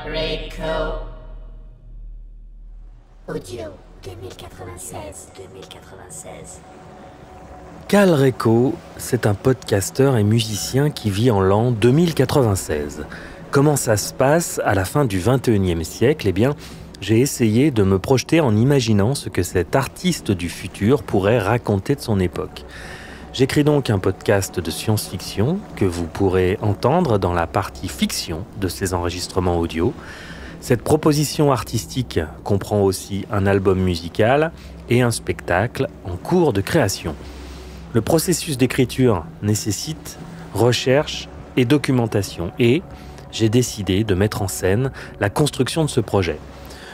Rico. Audio 2096. Cal Reco, c'est un podcasteur et musicien qui vit en l'an 2096. Comment ça se passe à la fin du 21e siècle ? Eh bien, j'ai essayé de me projeter en imaginant ce que cet artiste du futur pourrait raconter de son époque. J'écris donc un podcast de science-fiction que vous pourrez entendre dans la partie fiction de ces enregistrements audio. Cette proposition artistique comprend aussi un album musical et un spectacle en cours de création. Le processus d'écriture nécessite recherche et documentation et j'ai décidé de mettre en scène la construction de ce projet.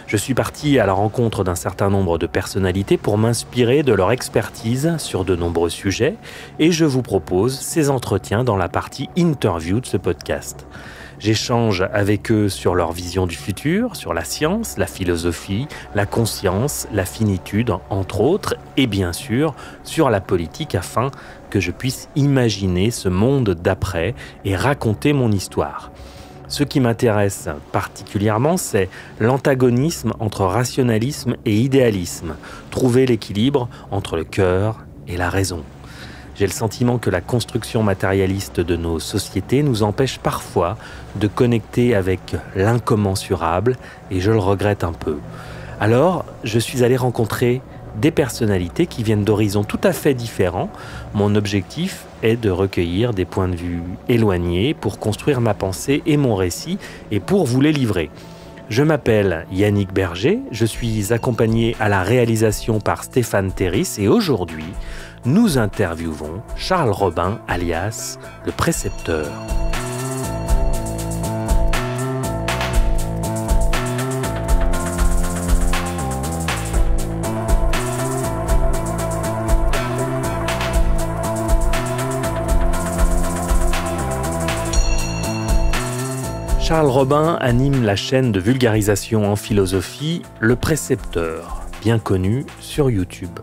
Je suis parti à la rencontre d'un certain nombre de personnalités pour m'inspirer de leur expertise sur de nombreux sujets et je vous propose ces entretiens dans la partie interview de ce podcast. J'échange avec eux sur leur vision du futur, sur la science, la philosophie, la conscience, la finitude, entre autres, et bien sûr sur la politique afin que je puisse imaginer ce monde d'après et raconter mon histoire. Ce qui m'intéresse particulièrement, c'est l'antagonisme entre rationalisme et idéalisme, trouver l'équilibre entre le cœur et la raison. J'ai le sentiment que la construction matérialiste de nos sociétés nous empêche parfois de connecter avec l'incommensurable et je le regrette un peu. Alors, je suis allé rencontrer des personnalités qui viennent d'horizons tout à fait différents. Mon objectif est de recueillir des points de vue éloignés pour construire ma pensée et mon récit et pour vous les livrer. Je m'appelle Yannick Berger, je suis accompagné à la réalisation par Stéphane Terris et aujourd'hui, nous interviewons Charles Robin, alias le Précepteur. Charles Robin anime la chaîne de vulgarisation en philosophie Le Précepteur, bien connu sur YouTube.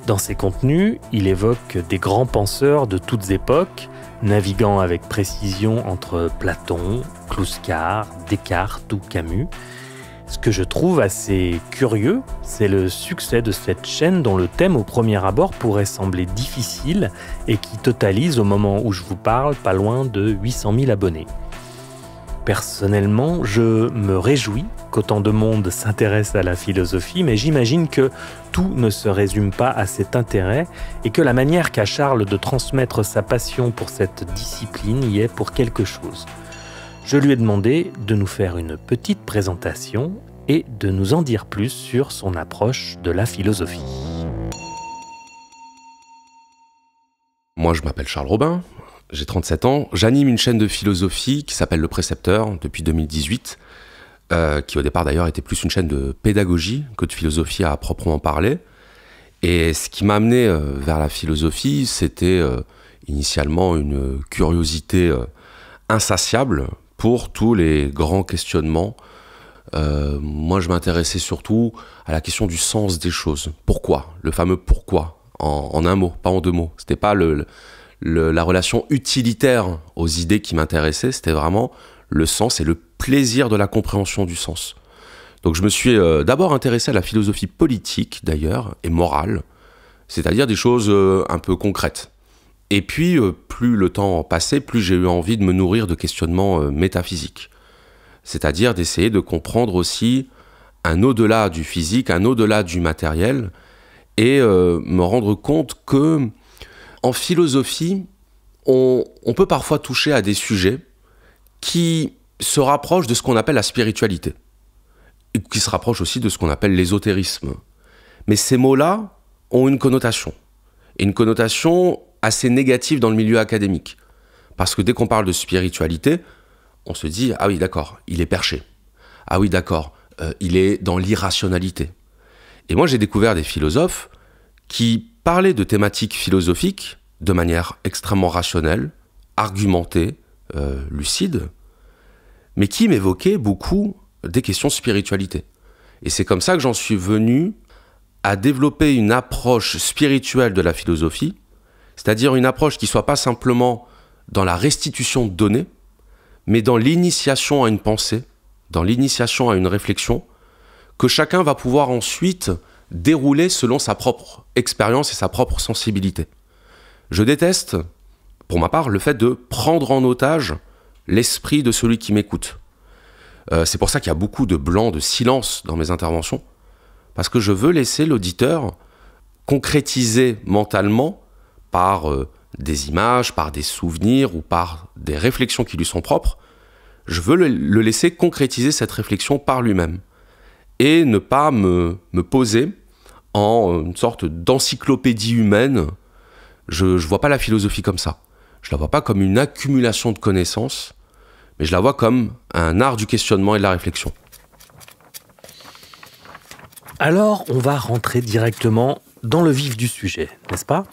Dans ses contenus, il évoque des grands penseurs de toutes époques, naviguant avec précision entre Platon, Clouscar, Descartes ou Camus. Ce que je trouve assez curieux, c'est le succès de cette chaîne dont le thème au premier abord pourrait sembler difficile et qui totalise au moment où je vous parle pas loin de 800 000 abonnés. Personnellement, je me réjouis qu'autant de monde s'intéresse à la philosophie, mais j'imagine que tout ne se résume pas à cet intérêt et que la manière qu'a Charles de transmettre sa passion pour cette discipline y est pour quelque chose. Je lui ai demandé de nous faire une petite présentation et de nous en dire plus sur son approche de la philosophie. Moi, je m'appelle Charles Robin. J'ai 37 ans, j'anime une chaîne de philosophie qui s'appelle Le Précepteur depuis 2018, qui au départ d'ailleurs était plus une chaîne de pédagogie que de philosophie à proprement parler. Et ce qui m'a amené vers la philosophie, c'était initialement une curiosité insatiable pour tous les grands questionnements. Moi, je m'intéressais surtout à la question du sens des choses. Pourquoi ? Le fameux pourquoi, en un mot, pas en deux mots. C'était pas la relation utilitaire aux idées qui m'intéressaient, c'était vraiment le sens et le plaisir de la compréhension du sens. Donc je me suis d'abord intéressé à la philosophie politique d'ailleurs, et morale, c'est-à-dire des choses un peu concrètes. Et puis, plus le temps passait, plus j'ai eu envie de me nourrir de questionnements métaphysiques. C'est-à-dire d'essayer de comprendre aussi un au-delà du physique, un au-delà du matériel, et me rendre compte que en philosophie, on peut parfois toucher à des sujets qui se rapprochent de ce qu'on appelle la spiritualité, et qui se rapprochent aussi de ce qu'on appelle l'ésotérisme. Mais ces mots-là ont une connotation, et une connotation assez négative dans le milieu académique. Parce que dès qu'on parle de spiritualité, on se dit « Ah oui, d'accord, il est perché. Ah oui, d'accord, il est dans l'irrationalité. » Et moi, j'ai découvert des philosophes qui parlaient de thématiques philosophiques de manière extrêmement rationnelle, argumentée, lucide, mais qui m'évoquaient beaucoup des questions de spiritualité. Et c'est comme ça que j'en suis venu à développer une approche spirituelle de la philosophie, c'est-à-dire une approche qui ne soit pas simplement dans la restitution de données, mais dans l'initiation à une pensée dans l'initiation à une réflexion que chacun va pouvoir ensuite dérouler selon sa propre expérience et sa propre sensibilité. Je déteste, pour ma part, le fait de prendre en otage l'esprit de celui qui m'écoute. C'est pour ça qu'il y a beaucoup de blanc, de silence dans mes interventions, parce que je veux laisser l'auditeur concrétiser mentalement par des images, par des souvenirs ou par des réflexions qui lui sont propres. Je veux le laisser concrétiser cette réflexion par lui-même et ne pas me poser en une sorte d'encyclopédie humaine. Je ne vois pas la philosophie comme ça. Je ne la vois pas comme une accumulation de connaissances, mais je la vois comme un art du questionnement et de la réflexion. Alors, on va rentrer directement dans le vif du sujet, n'est-ce pas ?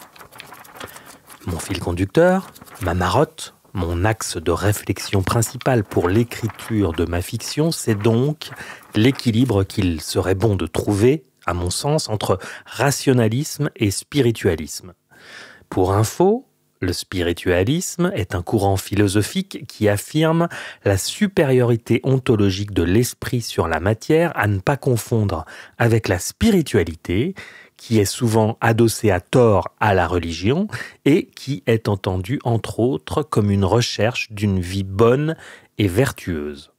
Mon fil conducteur, ma marotte, mon axe de réflexion principal pour l'écriture de ma fiction, c'est donc l'équilibre qu'il serait bon de trouver, à mon sens, entre rationalisme et spiritualisme. Pour info, le spiritualisme est un courant philosophique qui affirme la supériorité ontologique de l'esprit sur la matière à ne pas confondre avec la spiritualité, qui est souvent adossée à tort à la religion et qui est entendue, entre autres, comme une recherche d'une vie bonne et vertueuse.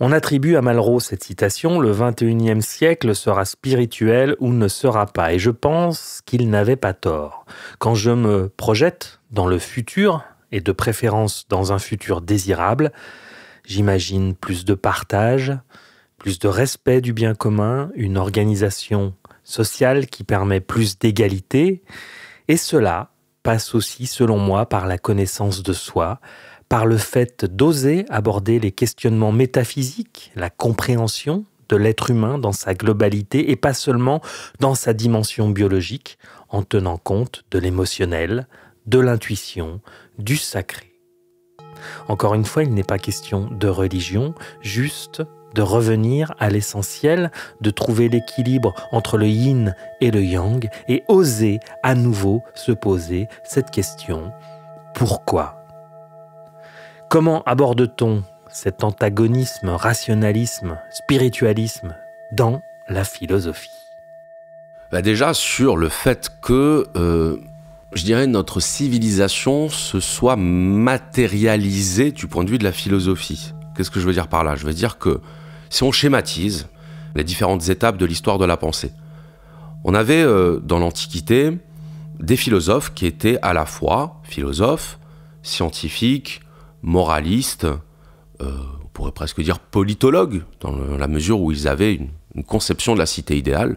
On attribue à Malraux cette citation « Le XXIe siècle sera spirituel ou ne sera pas ». Et je pense qu'il n'avait pas tort. Quand je me projette dans le futur, et de préférence dans un futur désirable, j'imagine plus de partage, plus de respect du bien commun, une organisation sociale qui permet plus d'égalité. Et cela passe aussi, selon moi, par la connaissance de soi, par le fait d'oser aborder les questionnements métaphysiques, la compréhension de l'être humain dans sa globalité et pas seulement dans sa dimension biologique, en tenant compte de l'émotionnel, de l'intuition, du sacré. Encore une fois, il n'est pas question de religion, juste de revenir à l'essentiel, de trouver l'équilibre entre le yin et le yang et oser à nouveau se poser cette question « Pourquoi ?» Comment aborde-t-on cet antagonisme, rationalisme, spiritualisme dans la philosophie ? Déjà sur le fait que, je dirais, notre civilisation se soit matérialisée du point de vue de la philosophie. Qu'est-ce que je veux dire par là ? Je veux dire que si on schématise les différentes étapes de l'histoire de la pensée, on avait dans l'Antiquité des philosophes qui étaient à la fois philosophes, scientifiques, moralistes, on pourrait presque dire politologues, dans la mesure où ils avaient une conception de la cité idéale.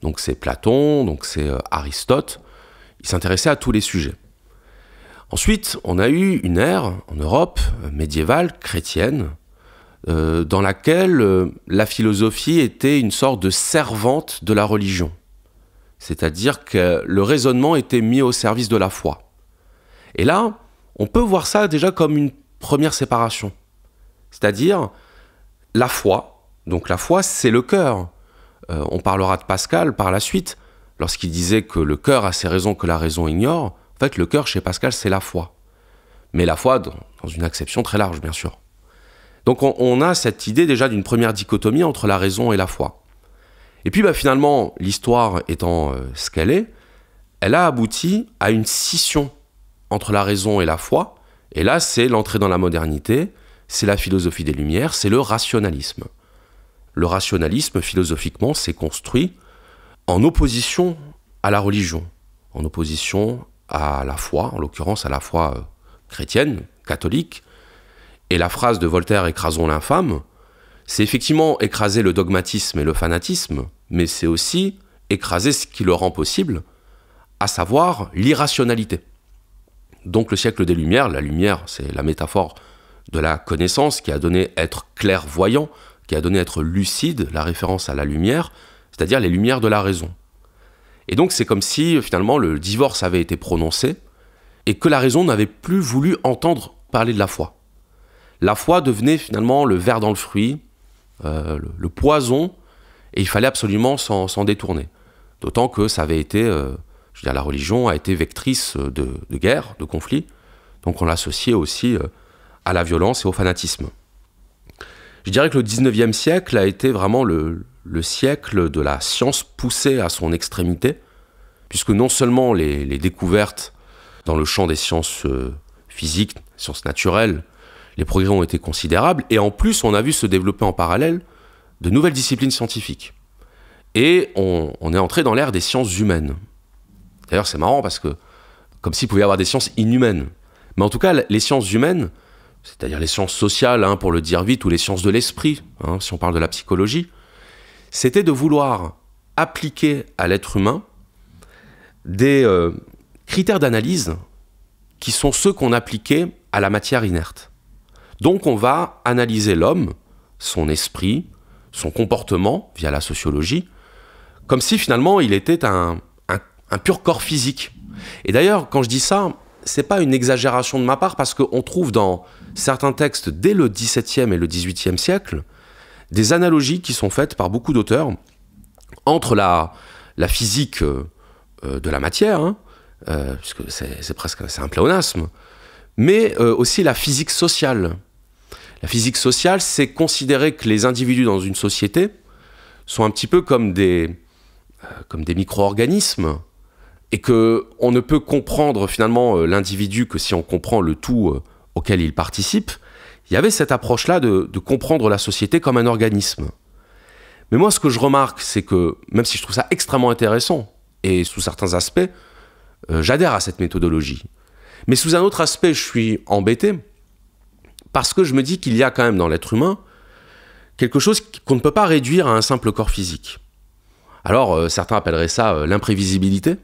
Donc c'est Platon, donc c'est Aristote. Ils s'intéressaient à tous les sujets. Ensuite, on a eu une ère en Europe médiévale, chrétienne, dans laquelle la philosophie était une sorte de servante de la religion. C'est-à-dire que le raisonnement était mis au service de la foi. Et là, on peut voir ça déjà comme une première séparation. C'est-à-dire la foi. Donc la foi, c'est le cœur. On parlera de Pascal par la suite, lorsqu'il disait que le cœur a ses raisons que la raison ignore. En fait, le cœur, chez Pascal, c'est la foi. Mais la foi dans une acception très large, bien sûr. Donc on a cette idée déjà d'une première dichotomie entre la raison et la foi. Et puis finalement, l'histoire étant ce qu'elle est, elle a abouti à une scission entre la raison et la foi, et là c'est l'entrée dans la modernité, c'est la philosophie des Lumières, c'est le rationalisme. Le rationalisme, philosophiquement, s'est construit en opposition à la religion, en opposition à la foi, en l'occurrence à la foi chrétienne, catholique, et la phrase de Voltaire « écrasons l'infâme », c'est effectivement écraser le dogmatisme et le fanatisme, mais c'est aussi écraser ce qui le rend possible, à savoir l'irrationalité. Donc le siècle des Lumières, la lumière, c'est la métaphore de la connaissance qui a donné être clairvoyant, qui a donné être lucide, la référence à la lumière, c'est-à-dire les lumières de la raison. Et donc c'est comme si finalement le divorce avait été prononcé et que la raison n'avait plus voulu entendre parler de la foi. La foi devenait finalement le ver dans le fruit, le poison, et il fallait absolument s'en détourner. D'autant que ça avait été, la religion a été vectrice de guerre, de conflits, donc on l'associait aussi à la violence et au fanatisme. Je dirais que le 19e siècle a été vraiment le siècle de la science poussée à son extrémité, puisque non seulement les découvertes dans le champ des sciences physiques, sciences naturelles, les progrès ont été considérables, et en plus on a vu se développer en parallèle de nouvelles disciplines scientifiques. Et on est entré dans l'ère des sciences humaines. D'ailleurs c'est marrant parce que, comme s'il pouvait y avoir des sciences inhumaines. Mais en tout cas, les sciences humaines, c'est-à-dire les sciences sociales, pour le dire vite, ou les sciences de l'esprit, si on parle de la psychologie, c'était de vouloir appliquer à l'être humain des critères d'analyse qui sont ceux qu'on appliquait à la matière inerte. Donc on va analyser l'homme, son esprit, son comportement, via la sociologie, comme si finalement il était un pur corps physique. Et d'ailleurs, quand je dis ça, c'est pas une exagération de ma part, parce qu'on trouve dans certains textes, dès le XVIIe et le XVIIIe siècle, des analogies qui sont faites par beaucoup d'auteurs entre la physique de la matière, puisque c'est un pléonasme, mais aussi la physique sociale. La physique sociale, c'est considérer que les individus dans une société sont un petit peu comme des micro-organismes, et qu'on ne peut comprendre finalement l'individu que si on comprend le tout auquel il participe. Il y avait cette approche-là de comprendre la société comme un organisme. Mais moi, ce que je remarque, c'est que, même si je trouve ça extrêmement intéressant, et sous certains aspects, j'adhère à cette méthodologie. Mais sous un autre aspect, je suis embêté, parce que je me dis qu'il y a quand même dans l'être humain quelque chose qu'on ne peut pas réduire à un simple corps physique. Alors, certains appelleraient ça l'imprévisibilité,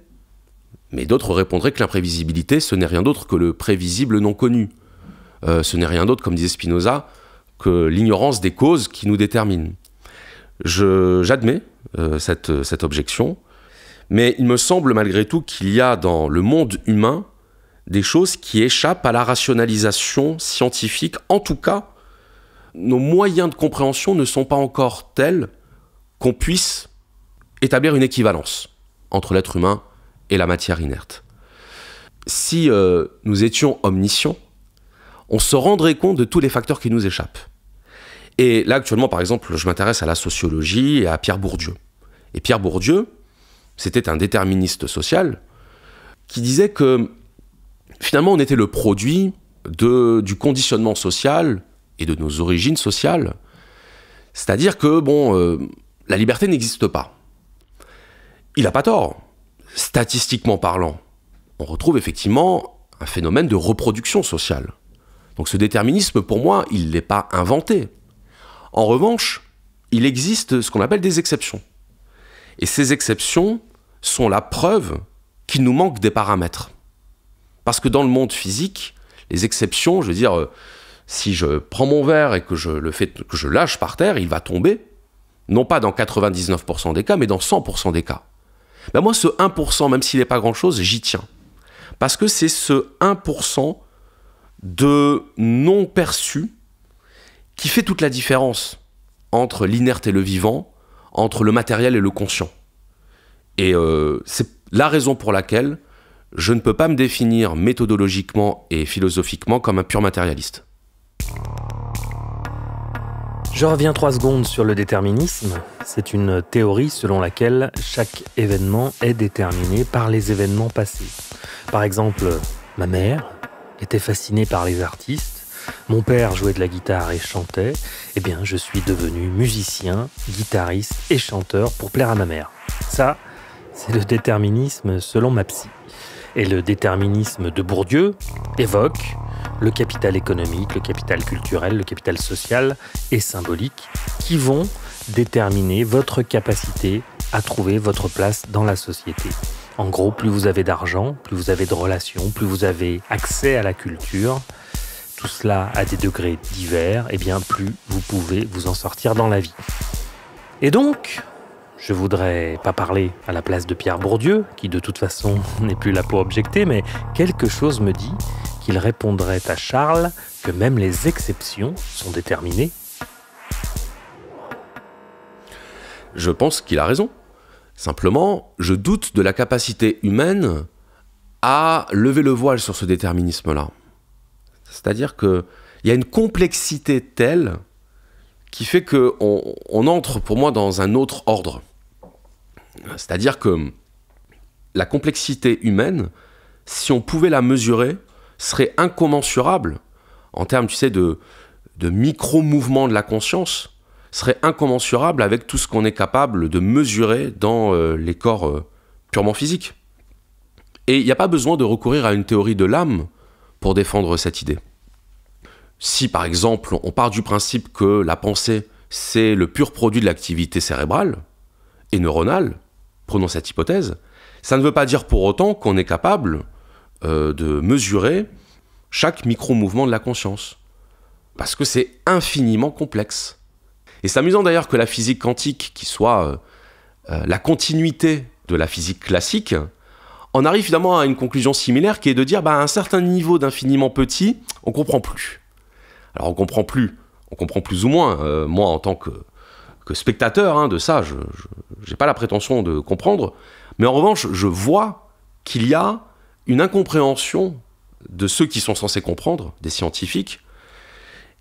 mais d'autres répondraient que l'imprévisibilité, ce n'est rien d'autre que le prévisible non connu. Ce n'est rien d'autre, comme disait Spinoza, que l'ignorance des causes qui nous déterminent. J'admets cette objection, mais il me semble malgré tout qu'il y a dans le monde humain des choses qui échappent à la rationalisation scientifique. En tout cas, nos moyens de compréhension ne sont pas encore tels qu'on puisse établir une équivalence entre l'être humain et la matière inerte. Si nous étions omniscients, on se rendrait compte de tous les facteurs qui nous échappent. Et là, actuellement, par exemple, je m'intéresse à la sociologie et à Pierre Bourdieu. Et Pierre Bourdieu, c'était un déterministe social qui disait que finalement, on était le produit du conditionnement social et de nos origines sociales. C'est-à-dire que, la liberté n'existe pas. Il n'a pas tort. Statistiquement parlant, on retrouve effectivement un phénomène de reproduction sociale. Donc ce déterminisme, pour moi, il n'est pas inventé. En revanche, il existe ce qu'on appelle des exceptions. Et ces exceptions sont la preuve qu'il nous manque des paramètres. Parce que dans le monde physique, les exceptions, je veux dire, si je prends mon verre et que je lâche par terre, il va tomber, non pas dans 99% des cas, mais dans 100% des cas. Ben moi, ce 1%, même s'il n'est pas grand-chose, j'y tiens. Parce que c'est ce 1% de non perçu qui fait toute la différence entre l'inerte et le vivant, entre le matériel et le conscient. Et c'est la raison pour laquelle je ne peux pas me définir méthodologiquement et philosophiquement comme un pur matérialiste. Je reviens 3 secondes sur le déterminisme. C'est une théorie selon laquelle chaque événement est déterminé par les événements passés. Par exemple, ma mère était fascinée par les artistes, mon père jouait de la guitare et chantait, eh bien je suis devenu musicien, guitariste et chanteur pour plaire à ma mère. Ça, c'est le déterminisme selon ma psy. Et le déterminisme de Bourdieu évoque le capital économique, le capital culturel, le capital social et symbolique qui vont déterminer votre capacité à trouver votre place dans la société. En gros, plus vous avez d'argent, plus vous avez de relations, plus vous avez accès à la culture, tout cela à des degrés divers, et bien plus vous pouvez vous en sortir dans la vie. Et donc, je voudrais pas parler à la place de Pierre Bourdieu, qui de toute façon n'est plus là pour objecter, mais quelque chose me dit qu'il répondrait à Charles que même les exceptions sont déterminées. Je pense qu'il a raison. Simplement, je doute de la capacité humaine à lever le voile sur ce déterminisme-là. C'est-à-dire qu'il y a une complexité telle qui fait qu'on entre pour moi dans un autre ordre. C'est-à-dire que la complexité humaine, si on pouvait la mesurer, serait incommensurable en termes, tu sais, de micro-mouvements de la conscience, serait incommensurable avec tout ce qu'on est capable de mesurer dans les corps purement physiques. Et il n'y a pas besoin de recourir à une théorie de l'âme pour défendre cette idée. Si, par exemple, on part du principe que la pensée, c'est le pur produit de l'activité cérébrale et neuronale, prenons cette hypothèse, ça ne veut pas dire pour autant qu'on est capable de mesurer chaque micro-mouvement de la conscience. Parce que c'est infiniment complexe. Et c'est amusant d'ailleurs que la physique quantique, qui soit la continuité de la physique classique, on arrive finalement à une conclusion similaire qui est de dire à un certain niveau d'infiniment petit, on ne comprend plus. Alors on comprend plus ou moins. Moi, en tant que spectateur de ça, je n'ai pas la prétention de comprendre. Mais en revanche, je vois qu'il y a une incompréhension de ceux qui sont censés comprendre, des scientifiques,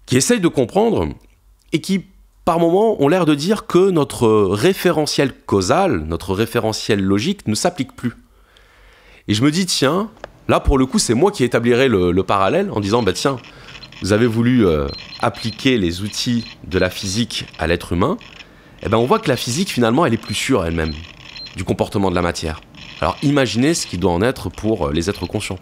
qui essayent de comprendre et qui, par moments, ont l'air de dire que notre référentiel causal, notre référentiel logique ne s'applique plus. Et je me dis, tiens, là, pour le coup, c'est moi qui établirai le parallèle en disant, tiens, vous avez voulu appliquer les outils de la physique à l'être humain, on voit que la physique, finalement, elle est plus sûre elle-même du comportement de la matière. Alors imaginez ce qu'il doit en être pour les êtres conscients.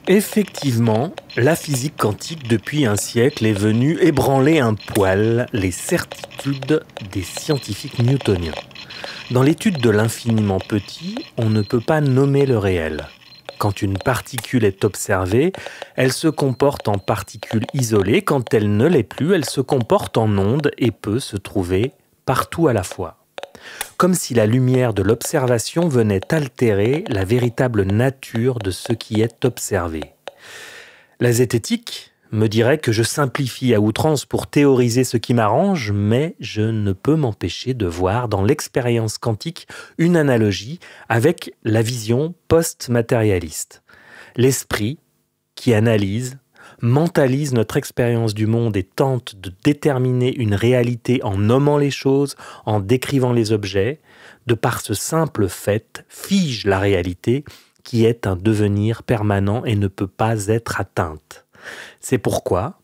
Effectivement, la physique quantique depuis un siècle est venue ébranler un poil les certitudes des scientifiques newtoniens. Dans l'étude de l'infiniment petit, on ne peut pas nommer le réel. Quand une particule est observée, elle se comporte en particule isolée. Quand elle ne l'est plus, elle se comporte en onde et peut se trouver partout à la fois. Comme si la lumière de l'observation venait altérer la véritable nature de ce qui est observé. La zététique me dirait que je simplifie à outrance pour théoriser ce qui m'arrange, mais je ne peux m'empêcher de voir dans l'expérience quantique une analogie avec la vision post-matérialiste. L'esprit qui analyse, mentalise notre expérience du monde et tente de déterminer une réalité en nommant les choses, en décrivant les objets, de par ce simple fait, fige la réalité qui est un devenir permanent et ne peut pas être atteinte. C'est pourquoi,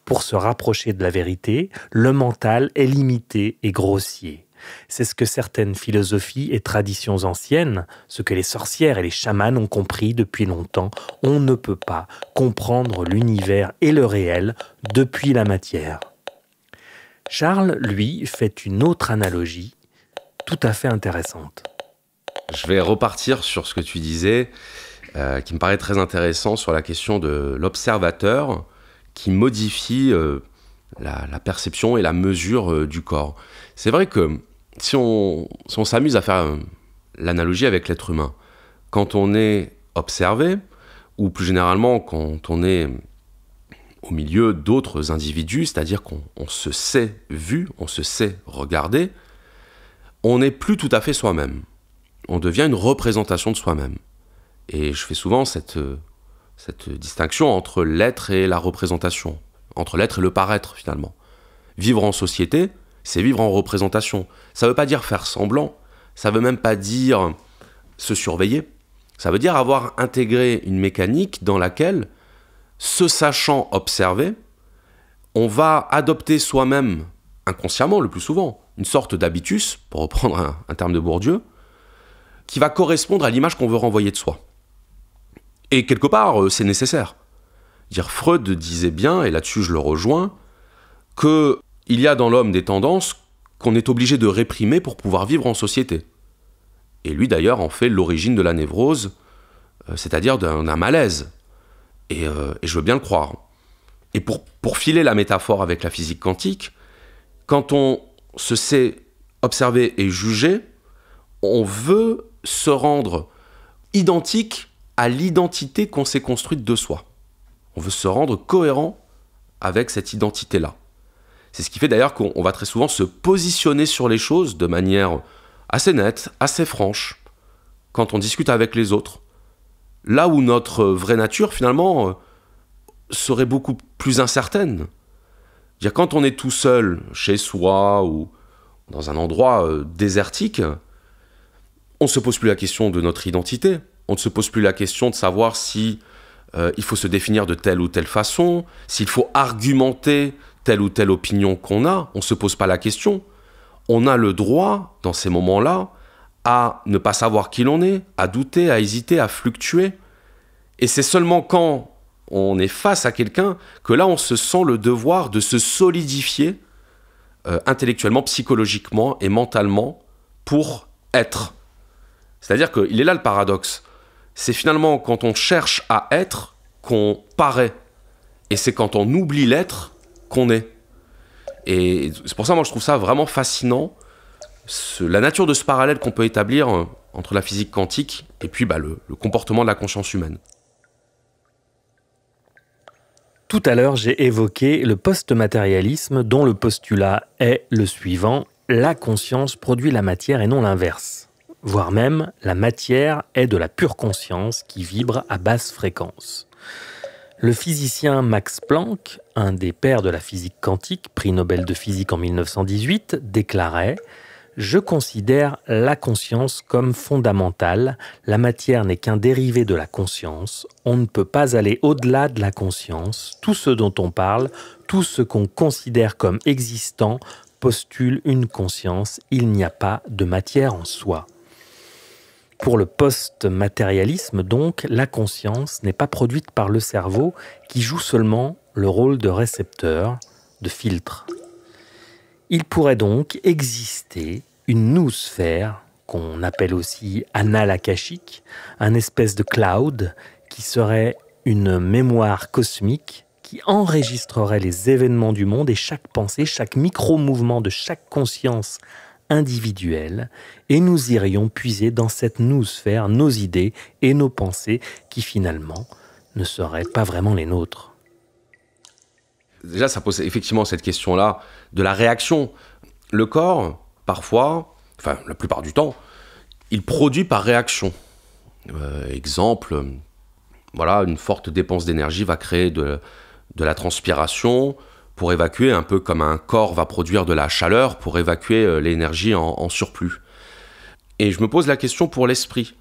pour se rapprocher de la vérité, le mental est limité et grossier. C'est ce que certaines philosophies et traditions anciennes, ce que les sorcières et les chamans ont compris depuis longtemps, on ne peut pas comprendre l'univers et le réel depuis la matière. Charles, lui, fait une autre analogie tout à fait intéressante. Je vais repartir sur ce que tu disais, qui me paraît très intéressant sur la question de l'observateur qui modifie la perception et la mesure du corps. C'est vrai que si on s'amuse à faire l'analogie avec l'être humain, quand on est observé, ou plus généralement quand on est au milieu d'autres individus, c'est-à-dire qu'on se sait vu, on se sait regardé, on n'est plus tout à fait soi-même. On devient une représentation de soi-même. Et je fais souvent cette distinction entre l'être et la représentation, entre l'être et le paraître finalement. Vivre en société, c'est vivre en représentation. Ça ne veut pas dire faire semblant, ça ne veut même pas dire se surveiller. Ça veut dire avoir intégré une mécanique dans laquelle, se sachant observer, on va adopter soi-même, inconsciemment le plus souvent, une sorte d'habitus, pour reprendre un terme de Bourdieu, qui va correspondre à l'image qu'on veut renvoyer de soi. Et quelque part, c'est nécessaire. Freud disait bien, et là-dessus je le rejoins, qu'il y a dans l'homme des tendances qu'on est obligé de réprimer pour pouvoir vivre en société. Et lui d'ailleurs en fait l'origine de la névrose, c'est-à-dire d'un malaise. Et je veux bien le croire. Et pour filer la métaphore avec la physique quantique, quand on se sait observer et juger, on veut se rendre identique à l'identité qu'on s'est construite de soi. On veut se rendre cohérent avec cette identité-là. C'est ce qui fait d'ailleurs qu'on va très souvent se positionner sur les choses de manière assez nette, assez franche, quand on discute avec les autres. Là où notre vraie nature, finalement, serait beaucoup plus incertaine. Dire, quand on est tout seul, chez soi, ou dans un endroit désertique, on ne se pose plus la question de notre identité. On ne se pose plus la question de savoir si il faut se définir de telle ou telle façon, s'il faut argumenter telle ou telle opinion qu'on a. On ne se pose pas la question. On a le droit, dans ces moments-là, à ne pas savoir qui l'on est, à douter, à hésiter, à fluctuer. Et c'est seulement quand on est face à quelqu'un que là, on se sent le devoir de se solidifier intellectuellement, psychologiquement et mentalement pour être. C'est-à-dire qu'il est là le paradoxe. C'est finalement quand on cherche à être qu'on paraît. Et c'est quand on oublie l'être qu'on est. Et c'est pour ça, moi, je trouve ça vraiment fascinant, la nature de ce parallèle qu'on peut établir entre la physique quantique et puis le comportement de la conscience humaine. Tout à l'heure, j'ai évoqué le post-matérialisme dont le postulat est le suivant: la conscience produit la matière et non l'inverse. Voire même, la matière est de la pure conscience qui vibre à basse fréquence. Le physicien Max Planck, un des pères de la physique quantique, prix Nobel de physique en 1918, déclarait « Je considère la conscience comme fondamentale. La matière n'est qu'un dérivé de la conscience. On ne peut pas aller au-delà de la conscience. Tout ce dont on parle, tout ce qu'on considère comme existant, postule une conscience. Il n'y a pas de matière en soi. » Pour le post-matérialisme, donc, la conscience n'est pas produite par le cerveau qui joue seulement le rôle de récepteur, de filtre. Il pourrait donc exister une noosphère, qu'on appelle aussi annales akashiques, un espèce de cloud qui serait une mémoire cosmique qui enregistrerait les événements du monde et chaque pensée, chaque micro-mouvement de chaque conscience individuelle, et nous irions puiser dans cette noosphère nos idées et nos pensées qui finalement ne seraient pas vraiment les nôtres. Déjà, ça pose effectivement cette question-là de la réaction. Le corps, parfois, enfin la plupart du temps, il produit par réaction. Exemple, voilà, une forte dépense d'énergie va créer de la transpiration pour évacuer, un peu comme un corps va produire de la chaleur pour évacuer l'énergie en surplus. Et je me pose la question pour l'esprit.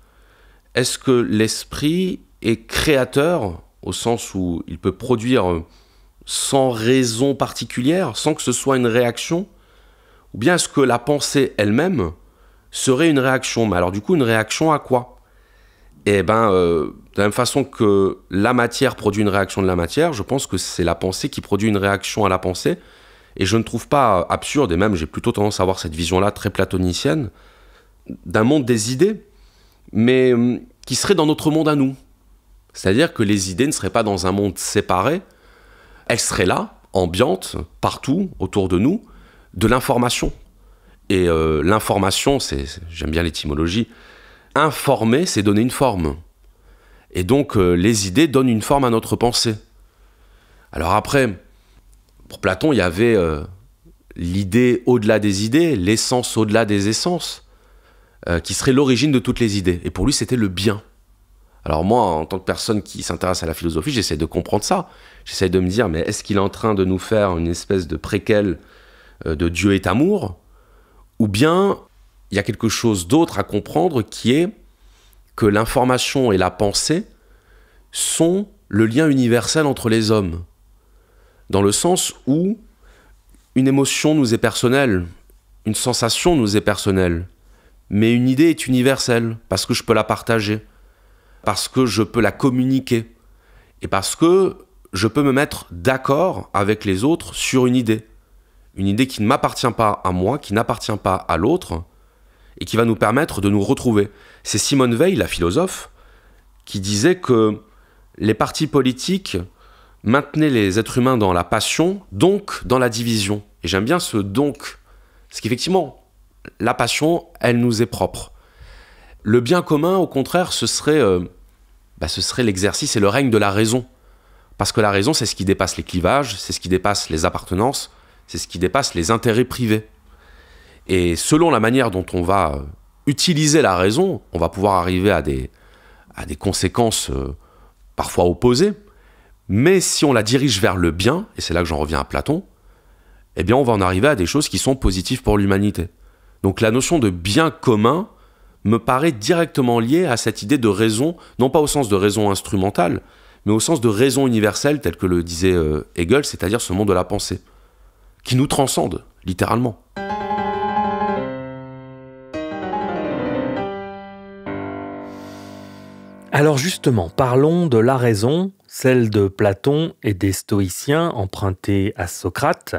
Est-ce que l'esprit est créateur, au sens où il peut produire sans raison particulière, sans que ce soit une réaction? Ou bien est-ce que la pensée elle-même serait une réaction? Mais alors du coup, une réaction à quoi? Eh bien, de la même façon que la matière produit une réaction de la matière, je pense que c'est la pensée qui produit une réaction à la pensée. Et je ne trouve pas absurde, et même j'ai plutôt tendance à avoir cette vision-là très platonicienne, d'un monde des idées, mais qui serait dans notre monde à nous. C'est-à-dire que les idées ne seraient pas dans un monde séparé, elles seraient là, ambiantes, partout, autour de nous, de l'information. Et l'information, j'aime bien l'étymologie, informer, c'est donner une forme. Et donc, les idées donnent une forme à notre pensée. Alors après, pour Platon, il y avait l'idée au-delà des idées, l'essence au-delà des essences, qui serait l'origine de toutes les idées. Et pour lui, c'était le bien. Alors moi, en tant que personne qui s'intéresse à la philosophie, j'essaie de comprendre ça. J'essaie de me dire, mais est-ce qu'il est en train de nous faire une espèce de préquel de Dieu est amour? Ou bien il y a quelque chose d'autre à comprendre qui est que l'information et la pensée sont le lien universel entre les hommes. Dans le sens où une émotion nous est personnelle, une sensation nous est personnelle, mais une idée est universelle parce que je peux la partager, parce que je peux la communiquer et parce que je peux me mettre d'accord avec les autres sur une idée qui ne m'appartient pas à moi, qui n'appartient pas à l'autre, et qui va nous permettre de nous retrouver. C'est Simone Veil, la philosophe, qui disait que les partis politiques maintenaient les êtres humains dans la passion, donc dans la division. Et j'aime bien ce « donc », parce qu'effectivement, la passion, elle nous est propre. Le bien commun, au contraire, ce serait l'exercice et le règne de la raison. Parce que la raison, c'est ce qui dépasse les clivages, c'est ce qui dépasse les appartenances, c'est ce qui dépasse les intérêts privés. Et selon la manière dont on va utiliser la raison, on va pouvoir arriver à des conséquences parfois opposées, Mais si on la dirige vers le bien, et c'est là que j'en reviens à Platon, eh bien on va en arriver à des choses qui sont positives pour l'humanité. Donc la notion de bien commun me paraît directement liée à cette idée de raison, non pas au sens de raison instrumentale, mais au sens de raison universelle, tel que le disait Hegel, c'est-à-dire ce monde de la pensée, qui nous transcende, littéralement. Alors justement, parlons de la raison, celle de Platon et des stoïciens empruntée à Socrate.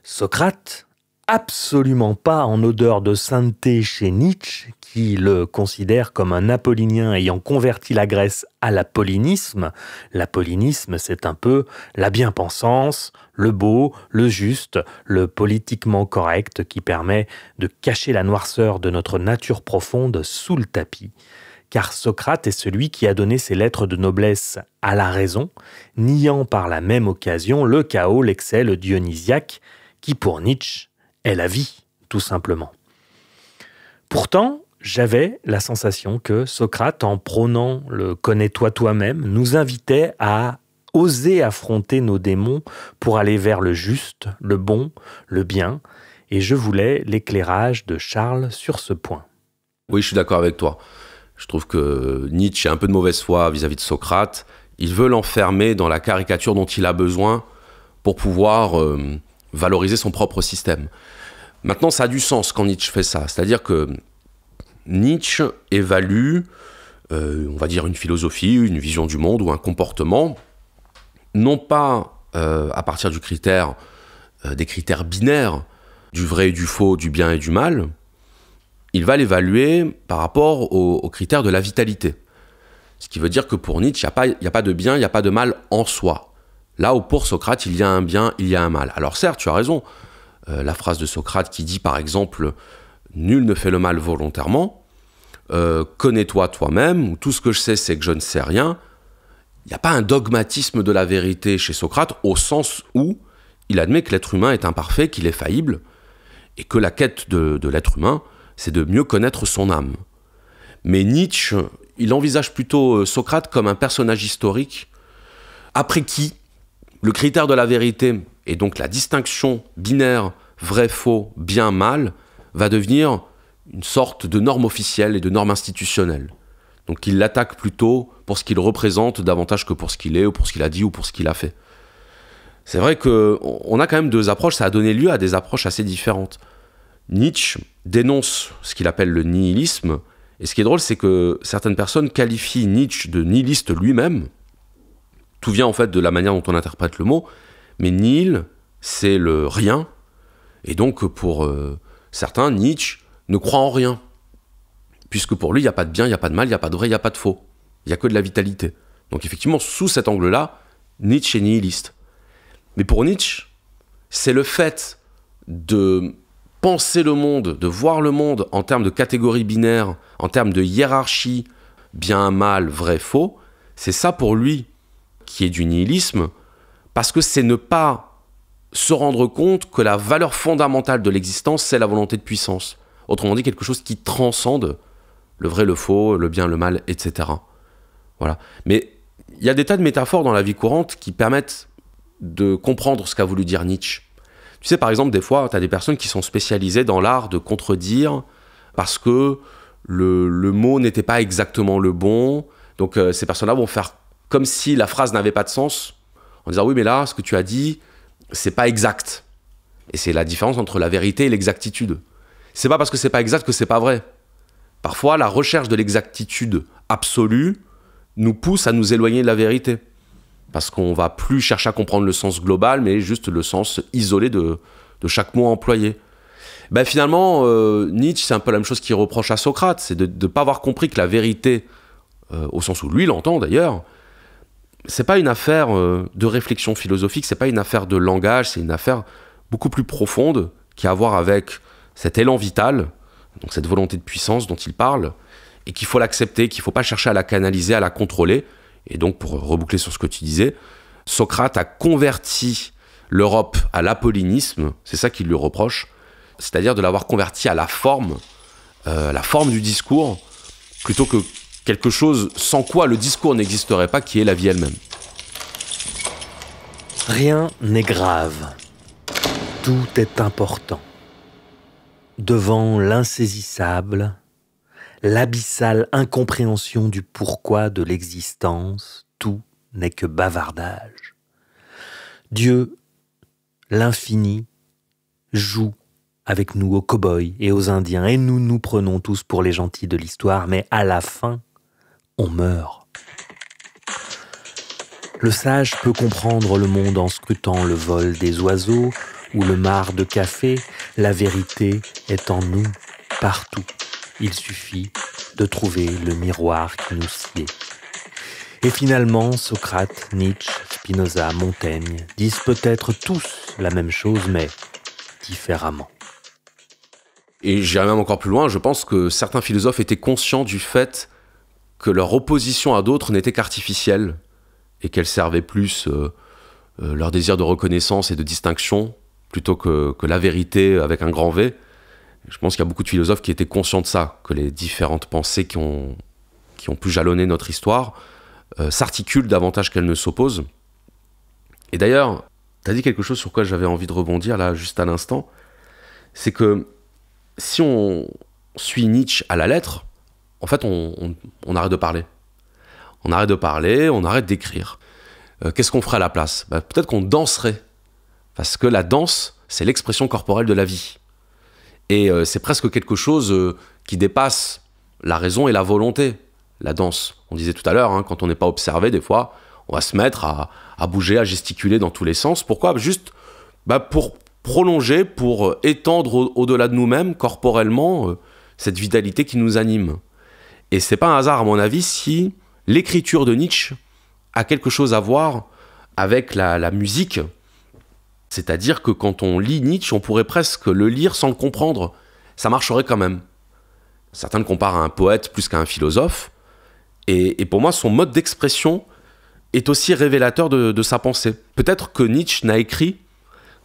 Socrate, absolument pas en odeur de sainteté chez Nietzsche, qui le considère comme un apollinien ayant converti la Grèce à l'apollinisme. L'apollinisme, c'est un peu la bien-pensance, le beau, le juste, le politiquement correct qui permet de cacher la noirceur de notre nature profonde sous le tapis. Car Socrate est celui qui a donné ses lettres de noblesse à la raison, niant par la même occasion le chaos, l'excès, le dionysiaque, qui pour Nietzsche est la vie, tout simplement. Pourtant, j'avais la sensation que Socrate, en prônant le « connais-toi toi-même », nous invitait à oser affronter nos démons pour aller vers le juste, le bon, le bien, et je voulais l'éclairage de Charles sur ce point. Oui, je suis d'accord avec toi. Je trouve que Nietzsche a un peu de mauvaise foi vis-à-vis de Socrate. Il veut l'enfermer dans la caricature dont il a besoin pour pouvoir valoriser son propre système. Maintenant, ça a du sens quand Nietzsche fait ça. C'est-à-dire que Nietzsche évalue, on va dire, une philosophie, une vision du monde ou un comportement, non pas à partir des critères binaires, du vrai et du faux, du bien et du mal. Il va l'évaluer par rapport aux critères de la vitalité. Ce qui veut dire que pour Nietzsche, il n'y a pas de bien, il n'y a pas de mal en soi. Là où pour Socrate, il y a un bien, il y a un mal. Alors certes, tu as raison, la phrase de Socrate qui dit par exemple « Nul ne fait le mal volontairement »,« Connais-toi toi-même » ou « Tout ce que je sais, c'est que je ne sais rien », il n'y a pas un dogmatisme de la vérité chez Socrate au sens où il admet que l'être humain est imparfait, qu'il est faillible, et que la quête de l'être humain, c'est de mieux connaître son âme. Mais Nietzsche, il envisage plutôt Socrate comme un personnage historique après qui le critère de la vérité, et donc la distinction binaire vrai-faux, bien-mal, va devenir une sorte de norme officielle et de norme institutionnelle. Donc il l'attaque plutôt pour ce qu'il représente davantage que pour ce qu'il est, ou pour ce qu'il a dit, ou pour ce qu'il a fait. C'est vrai qu'on a quand même deux approches, ça a donné lieu à des approches assez différentes. Nietzsche dénonce ce qu'il appelle le nihilisme, et ce qui est drôle, c'est que certaines personnes qualifient Nietzsche de nihiliste lui-même. Tout vient en fait de la manière dont on interprète le mot, mais nihil, c'est le rien, et donc pour certains, Nietzsche ne croit en rien, puisque pour lui, il n'y a pas de bien, il n'y a pas de mal, il n'y a pas de vrai, il n'y a pas de faux, il n'y a que de la vitalité. Donc effectivement, sous cet angle-là, Nietzsche est nihiliste. Mais pour Nietzsche, c'est le fait de penser le monde, de voir le monde en termes de catégories binaires, en termes de hiérarchie, bien, mal, vrai, faux, c'est ça pour lui qui est du nihilisme, parce que c'est ne pas se rendre compte que la valeur fondamentale de l'existence, c'est la volonté de puissance. Autrement dit, quelque chose qui transcende le vrai, le faux, le bien, le mal, etc. Voilà. Mais il y a des tas de métaphores dans la vie courante qui permettent de comprendre ce qu'a voulu dire Nietzsche. Tu sais, par exemple, des fois, tu as des personnes qui sont spécialisées dans l'art de contredire parce que le mot n'était pas exactement le bon. Donc, ces personnes-là vont faire comme si la phrase n'avait pas de sens en disant « Oui, mais là, ce que tu as dit, c'est pas exact. » Et c'est la différence entre la vérité et l'exactitude. C'est pas parce que c'est pas exact que c'est pas vrai. Parfois, la recherche de l'exactitude absolue nous pousse à nous éloigner de la vérité. Parce qu'on va plus chercher à comprendre le sens global, mais juste le sens isolé de chaque mot employé. Ben finalement, Nietzsche, c'est un peu la même chose qu'il reproche à Socrate, c'est de ne pas avoir compris que la vérité, au sens où lui l'entend d'ailleurs, c'est pas une affaire de réflexion philosophique, c'est pas une affaire de langage, c'est une affaire beaucoup plus profonde qui a à voir avec cet élan vital, donc cette volonté de puissance dont il parle, et qu'il faut l'accepter, qu'il ne faut pas chercher à la canaliser, à la contrôler. Et donc, pour reboucler sur ce que tu disais, Socrate a converti l'Europe à l'apollinisme, c'est ça qu'il lui reproche, c'est-à-dire de l'avoir converti à la forme du discours, plutôt que quelque chose sans quoi le discours n'existerait pas, qui est la vie elle-même. Rien n'est grave. Tout est important. Devant l'insaisissable, l'abyssale incompréhension du pourquoi de l'existence, tout n'est que bavardage. Dieu, l'infini, joue avec nous aux cow-boys et aux Indiens, et nous nous prenons tous pour les gentils de l'histoire, mais à la fin, on meurt. Le sage peut comprendre le monde en scrutant le vol des oiseaux ou le marc de café. La vérité est en nous, partout. Il suffit de trouver le miroir qui nous sied. Et finalement, Socrate, Nietzsche, Spinoza, Montaigne disent peut-être tous la même chose, mais différemment. Et j'irai même encore plus loin, je pense que certains philosophes étaient conscients du fait que leur opposition à d'autres n'était qu'artificielle et qu'elle servait plus leur désir de reconnaissance et de distinction plutôt que la vérité avec un grand V. Je pense qu'il y a beaucoup de philosophes qui étaient conscients de ça, que les différentes pensées qui ont pu jalonner notre histoire s'articulent davantage qu'elles ne s'opposent. Et d'ailleurs, tu as dit quelque chose sur quoi j'avais envie de rebondir là juste à l'instant, c'est que si on suit Nietzsche à la lettre, en fait on arrête de parler. On arrête de parler, on arrête d'écrire. Qu'est-ce qu'on ferait à la place ? Peut-être qu'on danserait, parce que la danse, c'est l'expression corporelle de la vie. Et c'est presque quelque chose qui dépasse la raison et la volonté, la danse. On disait tout à l'heure, quand on n'est pas observé, des fois, on va se mettre à bouger, à gesticuler dans tous les sens. Pourquoi ? Juste pour prolonger, pour étendre au-delà de nous-mêmes, corporellement, cette vitalité qui nous anime. Et c'est pas un hasard, à mon avis, si l'écriture de Nietzsche a quelque chose à voir avec la musique. C'est-à-dire que quand on lit Nietzsche, on pourrait presque le lire sans le comprendre. Ça marcherait quand même. Certains le comparent à un poète plus qu'à un philosophe. Et pour moi, son mode d'expression est aussi révélateur de sa pensée. Peut-être que Nietzsche n'a écrit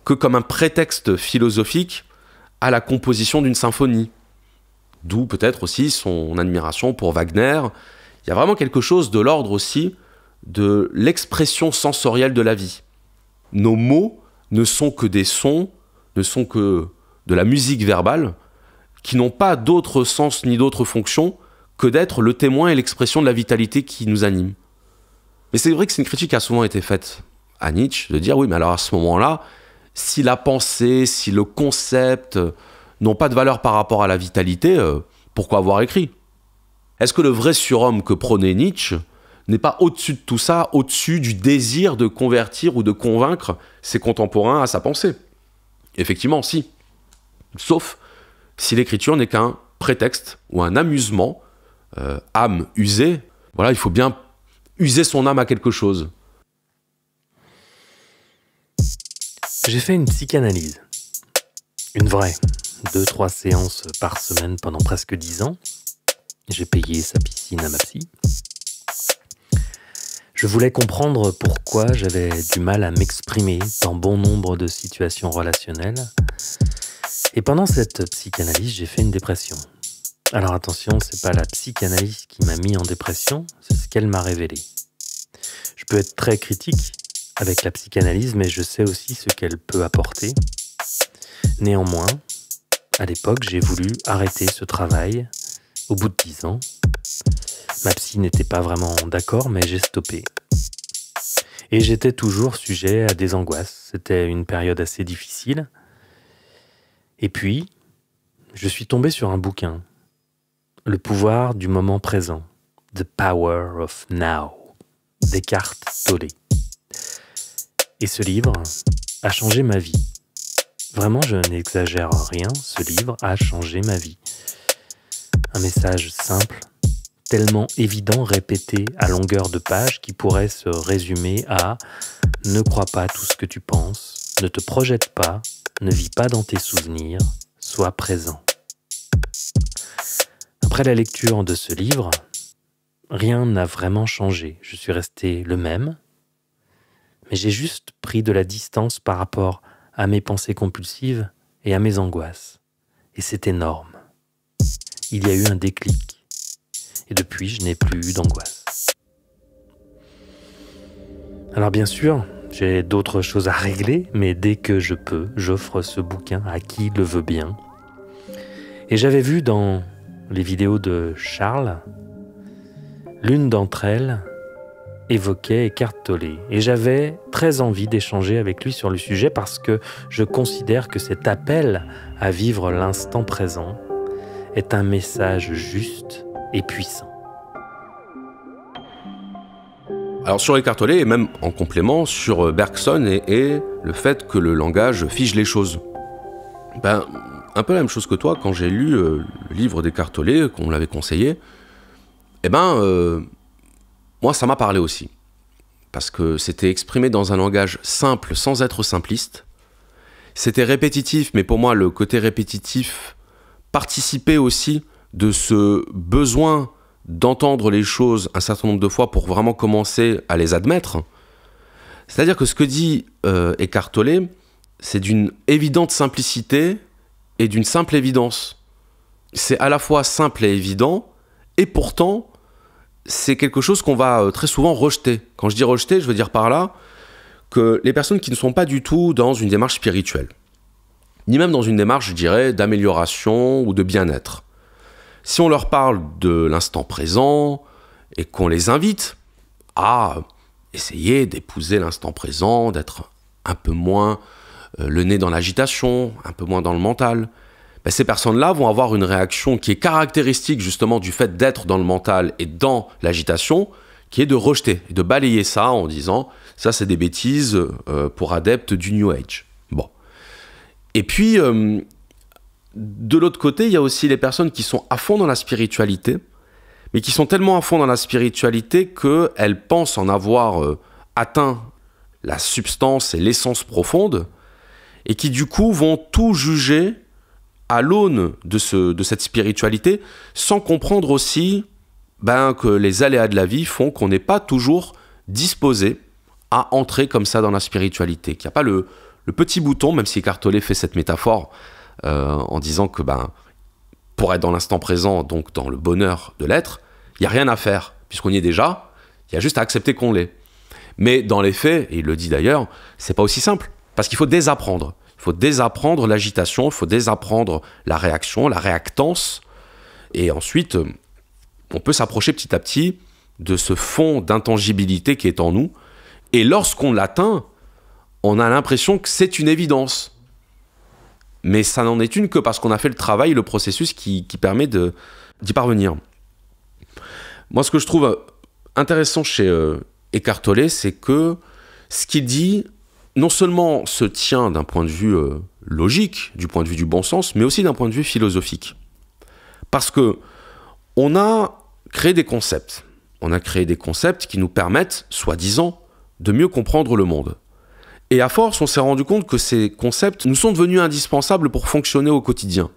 que comme un prétexte philosophique à la composition d'une symphonie. D'où peut-être aussi son admiration pour Wagner. Il y a vraiment quelque chose de l'ordre aussi de l'expression sensorielle de la vie. Nos mots ne sont que des sons, ne sont que de la musique verbale, qui n'ont pas d'autre sens ni d'autre fonction que d'être le témoin et l'expression de la vitalité qui nous anime. Mais c'est vrai que c'est une critique qui a souvent été faite à Nietzsche, de dire oui, mais alors à ce moment-là, si la pensée, si le concept n'ont pas de valeur par rapport à la vitalité, pourquoi avoir écrit ? Est-ce que le vrai surhomme que prônait Nietzsche n'est pas au-dessus de tout ça, au-dessus du désir de convertir ou de convaincre ses contemporains à sa pensée ? Effectivement, si. Sauf si l'écriture n'est qu'un prétexte ou un amusement, âme usée. Voilà, il faut bien user son âme à quelque chose. J'ai fait une psychanalyse. Une vraie. 2-3 séances par semaine pendant presque 10 ans. J'ai payé sa piscine à ma psy. Je voulais comprendre pourquoi j'avais du mal à m'exprimer dans bon nombre de situations relationnelles. Et pendant cette psychanalyse, j'ai fait une dépression. Alors attention, c'est pas la psychanalyse qui m'a mis en dépression, c'est ce qu'elle m'a révélé. Je peux être très critique avec la psychanalyse, mais je sais aussi ce qu'elle peut apporter. Néanmoins, à l'époque, j'ai voulu arrêter ce travail au bout de 10 ans. Ma psy n'était pas vraiment d'accord, mais j'ai stoppé. Et j'étais toujours sujet à des angoisses. C'était une période assez difficile. Et puis, je suis tombé sur un bouquin. Le pouvoir du moment présent. The Power of Now. d'Eckhart Tolle. Et ce livre a changé ma vie. Vraiment, je n'exagère rien, ce livre a changé ma vie. Un message simple, tellement évident, répété à longueur de page, qui pourrait se résumer à « Ne crois pas tout ce que tu penses, ne te projette pas, ne vis pas dans tes souvenirs, sois présent ». Après la lecture de ce livre, rien n'a vraiment changé. Je suis resté le même, mais j'ai juste pris de la distance par rapport à mes pensées compulsives et à mes angoisses. Et c'est énorme. Il y a eu un déclic. Et depuis, je n'ai plus eu d'angoisse. Alors bien sûr, J'ai d'autres choses à régler, mais dès que je peux, j'offre ce bouquin à qui le veut bien. Et j'avais vu dans les vidéos de Charles, l'une d'entre elles évoquait Eckhart Tolle. Et j'avais très envie d'échanger avec lui sur le sujet parce que je considère que cet appel à vivre l'instant présent est un message juste et puissant. Alors sur Eckhart Tolle, et même en complément, sur Bergson et le fait que le langage fige les choses. Un peu la même chose que toi, quand j'ai lu le livre d'Eckhart Tolle, qu'on me l'avait conseillé, moi ça m'a parlé aussi. Parce que c'était exprimé dans un langage simple, sans être simpliste. C'était répétitif, mais pour moi le côté répétitif participait aussi de ce besoin d'entendre les choses un certain nombre de fois pour vraiment commencer à les admettre. C'est-à-dire que ce que dit Eckhart Tolle, c'est d'une évidente simplicité et d'une simple évidence. C'est à la fois simple et évident, et pourtant, c'est quelque chose qu'on va très souvent rejeter. Quand je dis rejeter, je veux dire par là que les personnes qui ne sont pas du tout dans une démarche spirituelle, ni même dans une démarche, je dirais, d'amélioration ou de bien-être, si on leur parle de l'instant présent et qu'on les invite à essayer d'épouser l'instant présent, d'être un peu moins le nez dans l'agitation, un peu moins dans le mental, ces personnes-là vont avoir une réaction qui est caractéristique justement du fait d'être dans le mental et dans l'agitation, qui est de rejeter, et de balayer ça en disant « ça c'est des bêtises pour adeptes du New Age ». Bon. Et puis, de l'autre côté, il y a aussi les personnes qui sont à fond dans la spiritualité, mais qui sont tellement à fond dans la spiritualité qu'elles pensent en avoir atteint la substance et l'essence profonde, et qui du coup vont tout juger à l'aune de cette spiritualité, sans comprendre aussi que les aléas de la vie font qu'on n'est pas toujours disposé à entrer comme ça dans la spiritualité, qu'il n'y a pas le petit bouton, même si Eckhart Tolle fait cette métaphore en disant que pour être dans l'instant présent, donc dans le bonheur de l'être, il n'y a rien à faire, puisqu'on y est déjà, il y a juste à accepter qu'on l'est. Mais dans les faits, et il le dit d'ailleurs, c'est pas aussi simple, parce qu'il faut désapprendre. Il faut désapprendre l'agitation, il faut désapprendre la réaction, la réactance, et ensuite, on peut s'approcher petit à petit de ce fond d'intangibilité qui est en nous, et lorsqu'on l'atteint, on a l'impression que c'est une évidence. Mais ça n'en est une que parce qu'on a fait le travail, le processus qui permet d'y parvenir. Moi, ce que je trouve intéressant chez Eckhart Tolle, c'est que ce qu'il dit, non seulement se tient d'un point de vue logique, du point de vue du bon sens, mais aussi d'un point de vue philosophique. Parce que on a créé des concepts. On a créé des concepts qui nous permettent, soi-disant, de mieux comprendre le monde. Et à force, on s'est rendu compte que ces concepts nous sont devenus indispensables pour fonctionner au quotidien.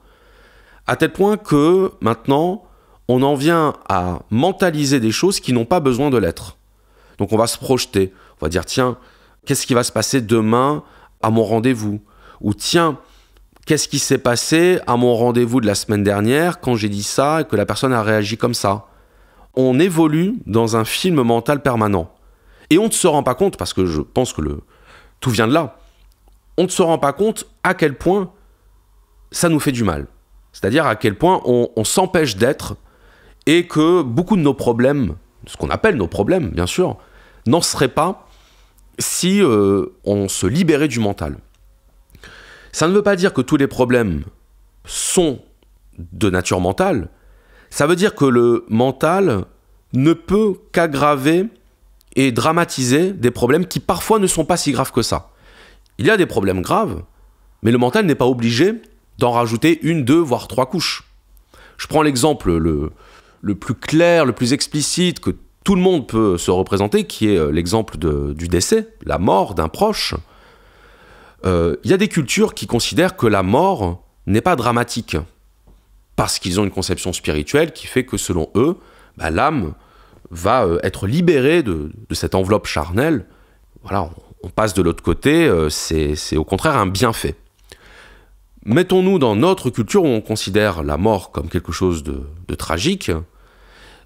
À tel point que, maintenant, on en vient à mentaliser des choses qui n'ont pas besoin de l'être. Donc on va se projeter. On va dire, tiens, qu'est-ce qui va se passer demain à mon rendez-vous ? Ou tiens, qu'est-ce qui s'est passé à mon rendez-vous de la semaine dernière quand j'ai dit ça et que la personne a réagi comme ça ? On évolue dans un film mental permanent. Et on ne se rend pas compte, parce que je pense que tout vient de là, on ne se rend pas compte à quel point ça nous fait du mal. C'est-à-dire à quel point on s'empêche d'être et que beaucoup de nos problèmes, ce qu'on appelle nos problèmes, bien sûr, n'en seraient pas si on se libérait du mental. Ça ne veut pas dire que tous les problèmes sont de nature mentale. Ça veut dire que le mental ne peut qu'aggraver et dramatiser des problèmes qui parfois ne sont pas si graves que ça. Il y a des problèmes graves, mais le mental n'est pas obligé d'en rajouter 1, 2, voire 3 couches. Je prends l'exemple le plus clair, le plus explicite que tout le monde peut se représenter, qui est l'exemple du décès, la mort d'un proche. Il y a des cultures qui considèrent que la mort n'est pas dramatique, parce qu'ils ont une conception spirituelle qui fait que selon eux, l'âme va être libérée de cette enveloppe charnelle. Voilà, on passe de l'autre côté, c'est au contraire un bienfait. Mettons-nous dans notre culture où on considère la mort comme quelque chose de tragique.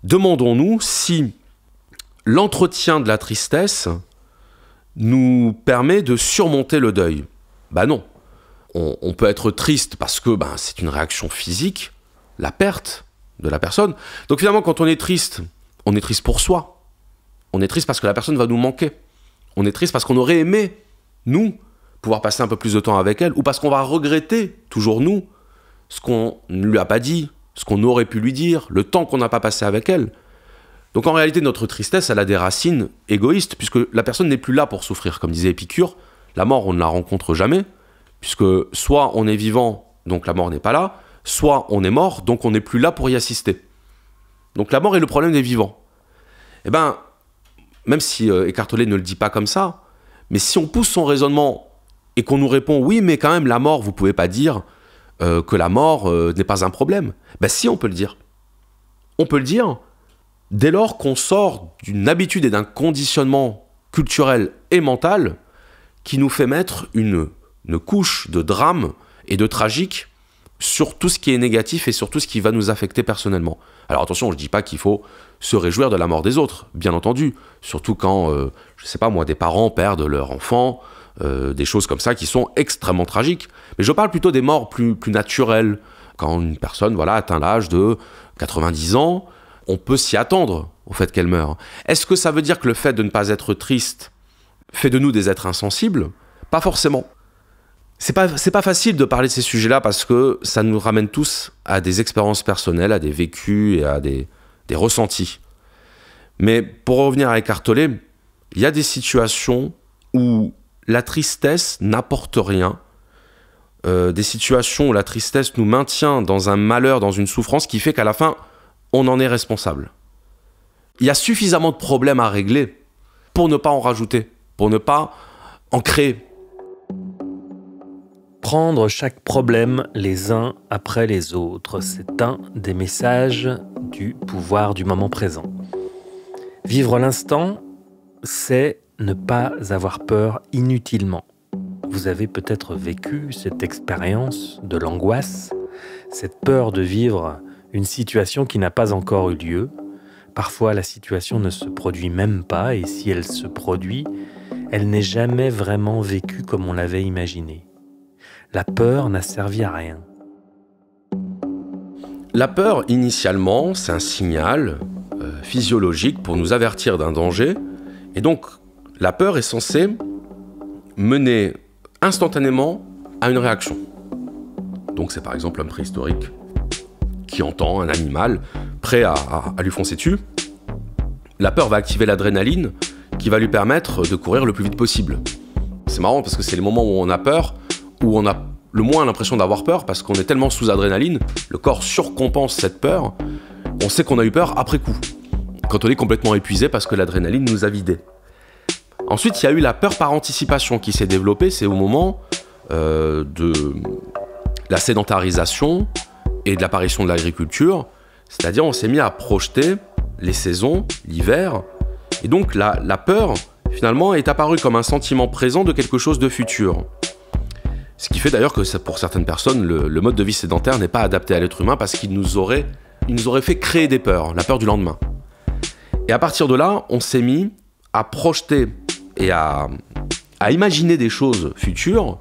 Demandons-nous si l'entretien de la tristesse nous permet de surmonter le deuil. Bah non. On peut être triste parce que c'est une réaction physique, la perte de la personne. Donc finalement, quand on est triste pour soi. On est triste parce que la personne va nous manquer. On est triste parce qu'on aurait aimé, nous, pouvoir passer un peu plus de temps avec elle, ou parce qu'on va regretter, toujours nous, ce qu'on ne lui a pas dit, ce qu'on aurait pu lui dire, le temps qu'on n'a pas passé avec elle. Donc en réalité, notre tristesse, elle a des racines égoïstes, puisque la personne n'est plus là pour souffrir. Comme disait Épicure, la mort, on ne la rencontre jamais, puisque soit on est vivant, donc la mort n'est pas là, soit on est mort, donc on n'est plus là pour y assister. Donc la mort est le problème des vivants. Eh bien, même si Eckhart Tolle ne le dit pas comme ça, mais si on pousse son raisonnement et qu'on nous répond « oui, mais quand même, la mort, vous ne pouvez pas dire que la mort n'est pas un problème », si, on peut le dire. On peut le dire dès lors qu'on sort d'une habitude et d'un conditionnement culturel et mental qui nous fait mettre une couche de drame et de tragique sur tout ce qui est négatif et sur tout ce qui va nous affecter personnellement. Alors attention, je ne dis pas qu'il faut se réjouir de la mort des autres, bien entendu, surtout quand, je ne sais pas moi, des parents perdent leur enfant, des choses comme ça qui sont extrêmement tragiques. Mais je parle plutôt des morts plus naturelles. Quand une personne atteint l'âge de 90 ans, on peut s'y attendre au fait qu'elle meure. Est-ce que ça veut dire que le fait de ne pas être triste fait de nous des êtres insensibles ? Pas forcément. C'est pas facile de parler de ces sujets-là parce que ça nous ramène tous à des expériences personnelles, à des vécus et à des ressentis. Mais pour revenir à Eckhart Tolle, il y a des situations où la tristesse n'apporte rien, des situations où la tristesse nous maintient dans un malheur, dans une souffrance qui fait qu'à la fin, on en est responsable. Il y a suffisamment de problèmes à régler pour ne pas en rajouter, pour ne pas en créer. Prendre chaque problème les uns après les autres, c'est un des messages du pouvoir du moment présent. Vivre l'instant, c'est ne pas avoir peur inutilement. Vous avez peut-être vécu cette expérience de l'angoisse, cette peur de vivre une situation qui n'a pas encore eu lieu. Parfois, la situation ne se produit même pas, et si elle se produit, elle n'est jamais vraiment vécue comme on l'avait imaginé. La peur n'a servi à rien. La peur, initialement, c'est un signal physiologique pour nous avertir d'un danger. Et donc, la peur est censée mener instantanément à une réaction. Donc, c'est par exemple l'homme préhistorique qui entend un animal prêt à lui foncer dessus. La peur va activer l'adrénaline qui va lui permettre de courir le plus vite possible. C'est marrant parce que c'est les moments où on a peur, où on a le moins l'impression d'avoir peur parce qu'on est tellement sous adrénaline, le corps surcompense cette peur, on sait qu'on a eu peur après coup, quand on est complètement épuisé parce que l'adrénaline nous a vidé. Ensuite, il y a eu la peur par anticipation qui s'est développée, c'est au moment de la sédentarisation et de l'apparition de l'agriculture, c'est-à-dire on s'est mis à projeter les saisons, l'hiver, et donc la peur, finalement, est apparue comme un sentiment présent de quelque chose de futur. Ce qui fait d'ailleurs que pour certaines personnes, le mode de vie sédentaire n'est pas adapté à l'être humain parce qu'il nous aurait fait créer des peurs, la peur du lendemain. Et à partir de là, on s'est mis à projeter et à imaginer des choses futures,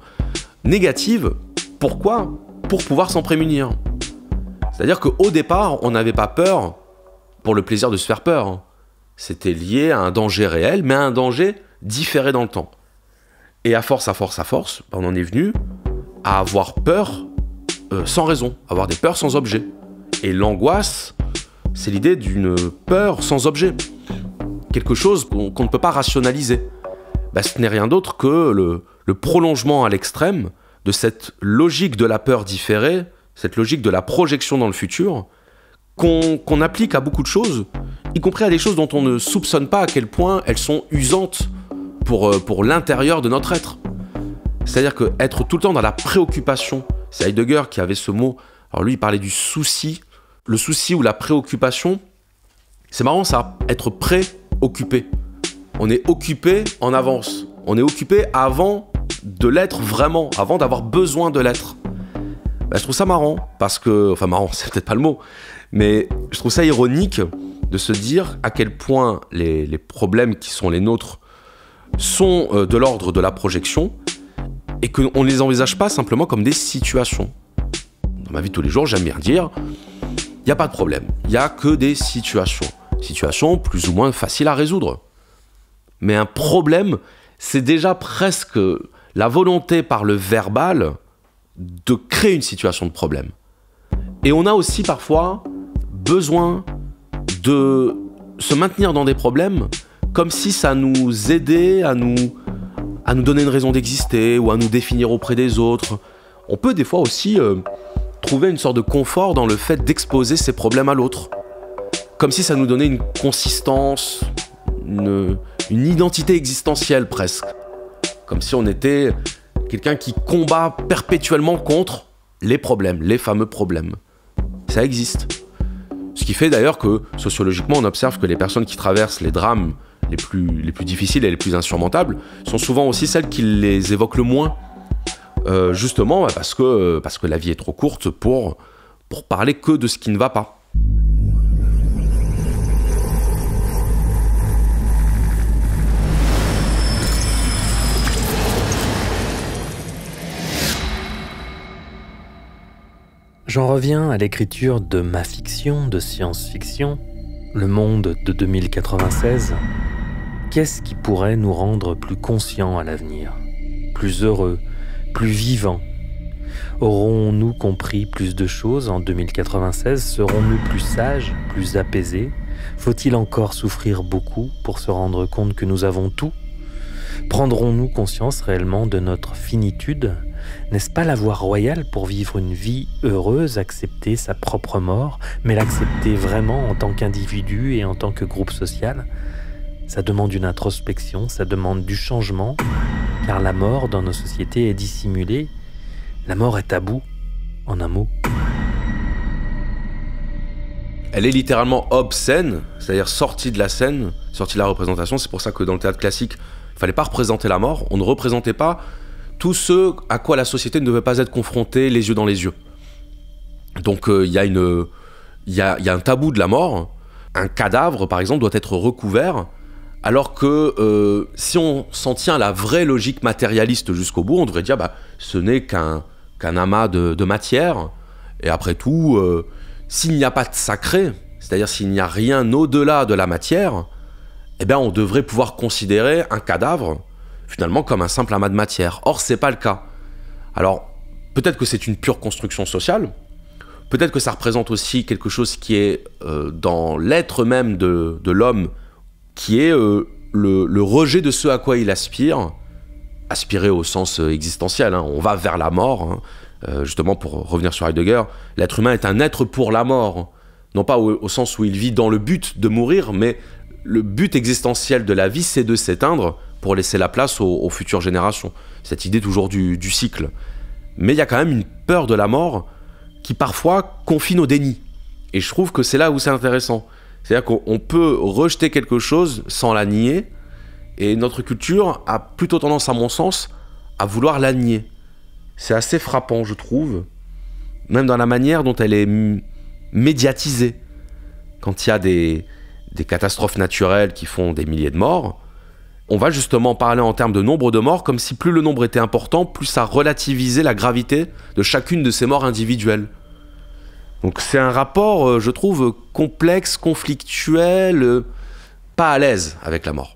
négatives. Pourquoi ? Pour pouvoir s'en prémunir. C'est-à-dire qu'au départ, on n'avait pas peur pour le plaisir de se faire peur. C'était lié à un danger réel, mais à un danger différé dans le temps. Et à force, on en est venu à avoir peur sans raison, avoir des peurs sans objet. Et l'angoisse, c'est l'idée d'une peur sans objet. Quelque chose qu'on ne peut pas rationaliser. Ce n'est rien d'autre que le prolongement à l'extrême de cette logique de la peur différée, cette logique de la projection dans le futur, qu'on applique à beaucoup de choses, y compris à des choses dont on ne soupçonne pas à quel point elles sont usantes pour l'intérieur de notre être. C'est-à-dire qu'être tout le temps dans la préoccupation, c'est Heidegger qui avait ce mot, alors lui il parlait du souci, le souci ou la préoccupation, c'est marrant ça, être préoccupé. On est occupé en avance, on est occupé avant de l'être vraiment, avant d'avoir besoin de l'être. Je trouve ça marrant, parce que, enfin marrant, c'est peut-être pas le mot, mais je trouve ça ironique de se dire à quel point les problèmes qui sont les nôtres sont de l'ordre de la projection et qu'on ne les envisage pas simplement comme des situations. Dans ma vie de tous les jours, j'aime bien dire, il n'y a pas de problème, il n'y a que des situations. Situations plus ou moins faciles à résoudre. Mais un problème, c'est déjà presque la volonté par le verbal de créer une situation de problème. Et on a aussi parfois besoin de se maintenir dans des problèmes comme si ça nous aidait à nous donner une raison d'exister ou à nous définir auprès des autres. On peut des fois aussi trouver une sorte de confort dans le fait d'exposer ses problèmes à l'autre. Comme si ça nous donnait une consistance, une identité existentielle presque. Comme si on était quelqu'un qui combat perpétuellement contre les problèmes, les fameux problèmes. Ça existe. Ce qui fait d'ailleurs que, sociologiquement, on observe que les personnes qui traversent les drames les plus difficiles et les plus insurmontables sont souvent aussi celles qui les évoquent le moins. Justement parce que la vie est trop courte pour parler que de ce qui ne va pas. J'en reviens à l'écriture de ma fiction de science-fiction, Le Monde de 2096. Qu'est-ce qui pourrait nous rendre plus conscients à l'avenir, plus heureux, plus vivants? Aurons-nous compris plus de choses en 2096? Serons-nous plus sages, plus apaisés? Faut-il encore souffrir beaucoup pour se rendre compte que nous avons tout? Prendrons-nous conscience réellement de notre finitude? N'est-ce pas la voie royale pour vivre une vie heureuse, accepter sa propre mort, mais l'accepter vraiment en tant qu'individu et en tant que groupe social? Ça demande une introspection, ça demande du changement, car la mort dans nos sociétés est dissimulée. La mort est tabou, en un mot. Elle est littéralement obscène, c'est-à-dire sortie de la scène, sortie de la représentation. C'est pour ça que dans le théâtre classique, il ne fallait pas représenter la mort. On ne représentait pas tout ce à quoi la société ne devait pas être confrontée les yeux dans les yeux. Donc il y a un tabou de la mort. Un cadavre, par exemple, doit être recouvert, alors que si on s'en tient à la vraie logique matérialiste jusqu'au bout, on devrait dire ce n'est qu'un amas de matière. Et après tout, s'il n'y a pas de sacré, c'est-à-dire s'il n'y a rien au-delà de la matière, eh bien on devrait pouvoir considérer un cadavre finalement comme un simple amas de matière. Or, c'est pas le cas. Alors, peut-être que c'est une pure construction sociale, peut-être que ça représente aussi quelque chose qui est dans l'être même de l'homme, qui est le rejet de ce à quoi il aspire, aspirer au sens existentiel, hein. On va vers la mort, hein. Justement pour revenir sur Heidegger, l'être humain est un être pour la mort, non pas au sens où il vit dans le but de mourir, mais le but existentiel de la vie, c'est de s'éteindre pour laisser la place aux futures générations. Cette idée toujours du cycle. Mais il y a quand même une peur de la mort qui parfois confine au déni. Et je trouve que c'est là où c'est intéressant. C'est-à-dire qu'on peut rejeter quelque chose sans la nier, et notre culture a plutôt tendance, à mon sens, à vouloir la nier. C'est assez frappant, je trouve, même dans la manière dont elle est médiatisée. Quand il y a des catastrophes naturelles qui font des milliers de morts, on va justement parler en termes de nombre de morts, comme si plus le nombre était important, plus ça relativisait la gravité de chacune de ces morts individuelles. Donc c'est un rapport, je trouve, complexe, conflictuel, pas à l'aise avec la mort.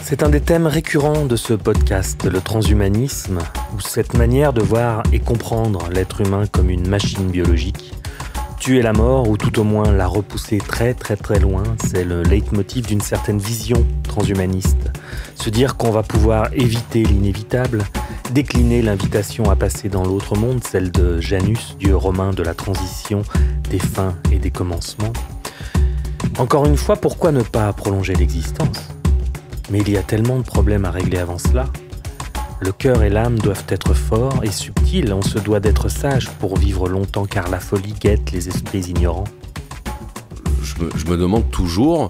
C'est un des thèmes récurrents de ce podcast, le transhumanisme, ou cette manière de voir et comprendre l'être humain comme une machine biologique. Tuer la mort, ou tout au moins la repousser très très très loin, c'est le leitmotiv d'une certaine vision transhumaniste. Se dire qu'on va pouvoir éviter l'inévitable, décliner l'invitation à passer dans l'autre monde, celle de Janus, dieu romain de la transition, des fins et des commencements. Encore une fois, pourquoi ne pas prolonger l'existence ? Mais il y a tellement de problèmes à régler avant cela. Le cœur et l'âme doivent être forts et subtils. On se doit d'être sage pour vivre longtemps, car la folie guette les esprits ignorants. Je me demande toujours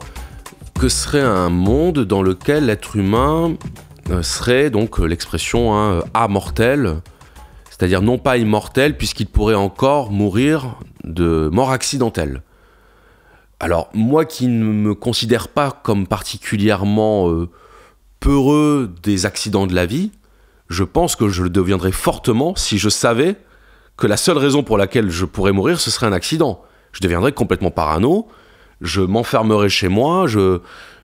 que serait un monde dans lequel l'être humain serait donc l'expression amortel, C'est-à-dire non pas immortel, puisqu'il pourrait encore mourir de mort accidentelle. Alors, moi qui ne me considère pas comme particulièrement peureux des accidents de la vie, je pense que je le deviendrais fortement si je savais que la seule raison pour laquelle je pourrais mourir, ce serait un accident. Je deviendrais complètement parano, je m'enfermerais chez moi, je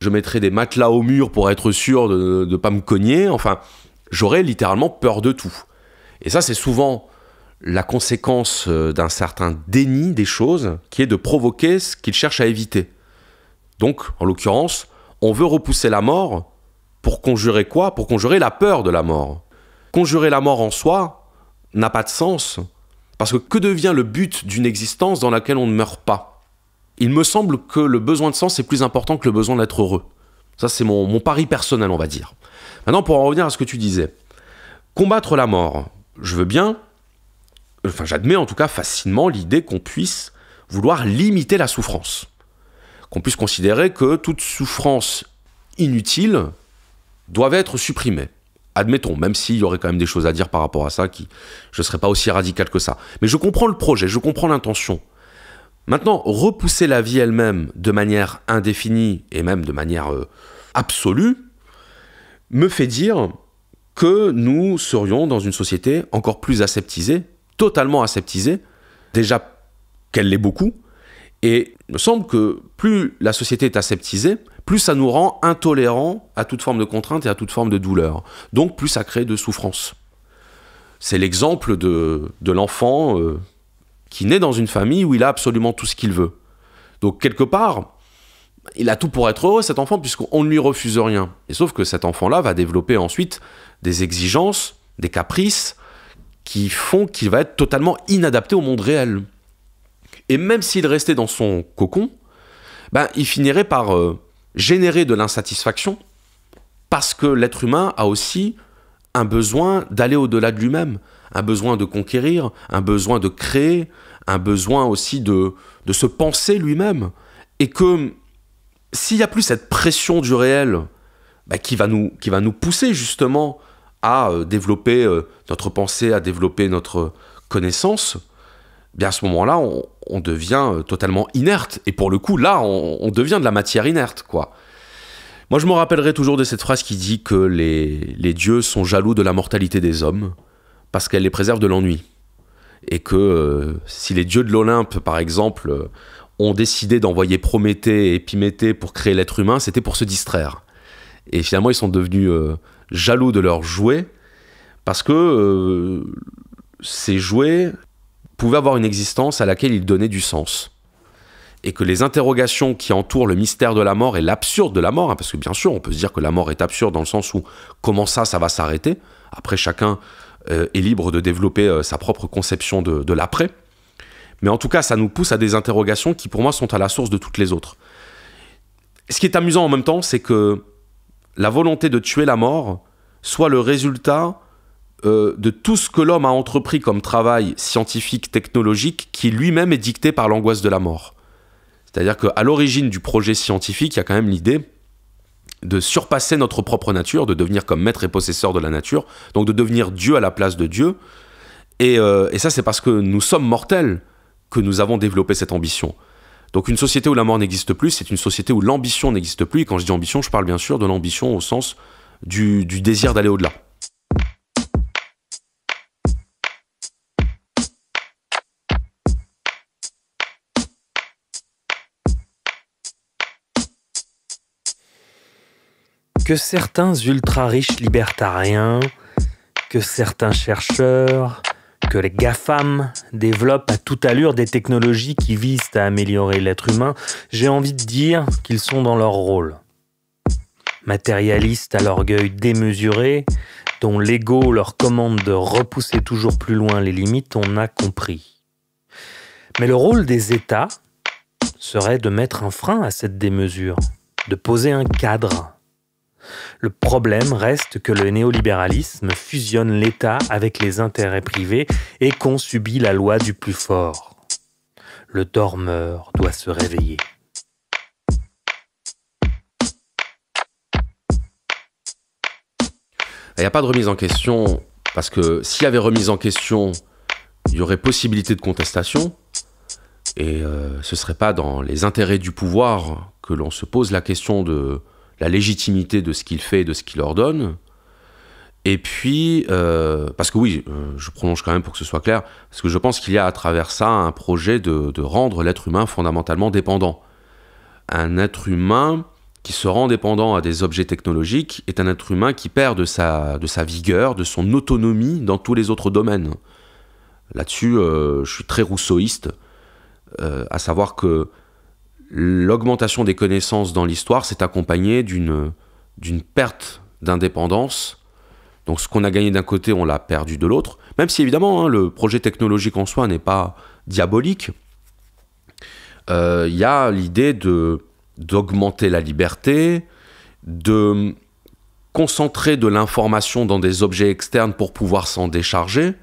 mettrais des matelas au mur pour être sûr de ne pas me cogner, enfin, j'aurais littéralement peur de tout. Et ça, c'est souvent la conséquence d'un certain déni des choses, qui est de provoquer ce qu'ils cherchent à éviter. Donc, en l'occurrence, on veut repousser la mort pour conjurer quoi ? Pour conjurer la peur de la mort. Conjurer la mort en soi n'a pas de sens, parce que devient le but d'une existence dans laquelle on ne meurt pas ? Il me semble que le besoin de sens est plus important que le besoin d'être heureux. Ça, c'est mon pari personnel, on va dire. Maintenant, pour en revenir à ce que tu disais, combattre la mort, je veux bien, enfin j'admets en tout cas facilement l'idée qu'on puisse vouloir limiter la souffrance. Qu'on puisse considérer que toute souffrance inutile doit être supprimée. Admettons, même s'il y aurait quand même des choses à dire par rapport à ça, je ne serais pas aussi radical que ça. Mais je comprends le projet, je comprends l'intention. Maintenant, repousser la vie elle-même de manière indéfinie et même de manière absolue me fait dire que nous serions dans une société encore plus aseptisée, totalement aseptisée, déjà qu'elle l'est beaucoup, et il me semble que plus la société est aseptisée, plus ça nous rend intolérants à toute forme de contrainte et à toute forme de douleur. Donc plus ça crée de souffrance. C'est l'exemple de l'enfant qui naît dans une famille où il a absolument tout ce qu'il veut. Donc quelque part, il a tout pour être heureux, cet enfant, puisqu'on ne lui refuse rien. Et sauf que cet enfant-là va développer ensuite des exigences, des caprices, qui font qu'il va être totalement inadapté au monde réel. Et même s'il restait dans son cocon, il finirait par générer de l'insatisfaction, parce que l'être humain a aussi un besoin d'aller au-delà de lui-même, un besoin de conquérir, un besoin de créer, un besoin aussi de se penser lui-même. Et que s'il n'y a plus cette pression du réel qui va nous pousser justement à développer notre pensée, à développer notre connaissance, à ce moment-là, on devient totalement inerte. Et pour le coup, là, on devient de la matière inerte, quoi. Moi, je me rappellerai toujours de cette phrase qui dit que les dieux sont jaloux de la mortalité des hommes parce qu'elle les préserve de l'ennui. Et que si les dieux de l'Olympe, par exemple, ont décidé d'envoyer Prométhée et Épiméthée pour créer l'être humain, c'était pour se distraire. Et finalement, ils sont devenus jaloux de leurs jouets parce que ces jouets pouvaient avoir une existence à laquelle ils donnaient du sens. Et que les interrogations qui entourent le mystère de la mort et l'absurde de la mort, parce que bien sûr, on peut se dire que la mort est absurde dans le sens où comment ça va s'arrêter ? Après, chacun est libre de développer sa propre conception de l'après. Mais en tout cas, ça nous pousse à des interrogations qui, pour moi, sont à la source de toutes les autres. Ce qui est amusant en même temps, c'est que la volonté de tuer la mort soit le résultat de tout ce que l'homme a entrepris comme travail scientifique, technologique, qui lui-même est dicté par l'angoisse de la mort. C'est-à-dire qu'à l'origine du projet scientifique, il y a quand même l'idée de surpasser notre propre nature, de devenir comme maître et possesseur de la nature, donc de devenir Dieu à la place de Dieu. Et ça, c'est parce que nous sommes mortels que nous avons développé cette ambition. Donc une société où la mort n'existe plus, c'est une société où l'ambition n'existe plus. Et quand je dis ambition, je parle bien sûr de l'ambition au sens du désir d'aller au-delà. Que certains ultra-riches libertariens, que certains chercheurs, que les GAFAM développent à toute allure des technologies qui visent à améliorer l'être humain, j'ai envie de dire qu'ils sont dans leur rôle. Matérialistes à l'orgueil démesuré, dont l'ego leur commande de repousser toujours plus loin les limites, on a compris. Mais le rôle des États serait de mettre un frein à cette démesure, de poser un cadre. Le problème reste que le néolibéralisme fusionne l'État avec les intérêts privés et qu'on subit la loi du plus fort. Le dormeur doit se réveiller. Il n'y a pas de remise en question Parce que s'il y avait remise en question, il y aurait possibilité de contestation, et ce ne serait pas dans les intérêts du pouvoir que l'on se pose la question de la légitimité de ce qu'il fait et de ce qu'il ordonne. Et puis, parce que oui, je prolonge quand même pour que ce soit clair, parce que je pense qu'il y a à travers ça un projet de rendre l'être humain fondamentalement dépendant. Un être humain qui se rend dépendant à des objets technologiques est un être humain qui perd de sa vigueur, de son autonomie dans tous les autres domaines. Là-dessus, je suis très rousseauiste, à savoir que l'augmentation des connaissances dans l'histoire s'est accompagnée d'une perte d'indépendance. Donc ce qu'on a gagné d'un côté, on l'a perdu de l'autre. Même si évidemment, le projet technologique en soi n'est pas diabolique, y a l'idée d'augmenter la liberté, de concentrer de l'information dans des objets externes pour pouvoir s'en décharger.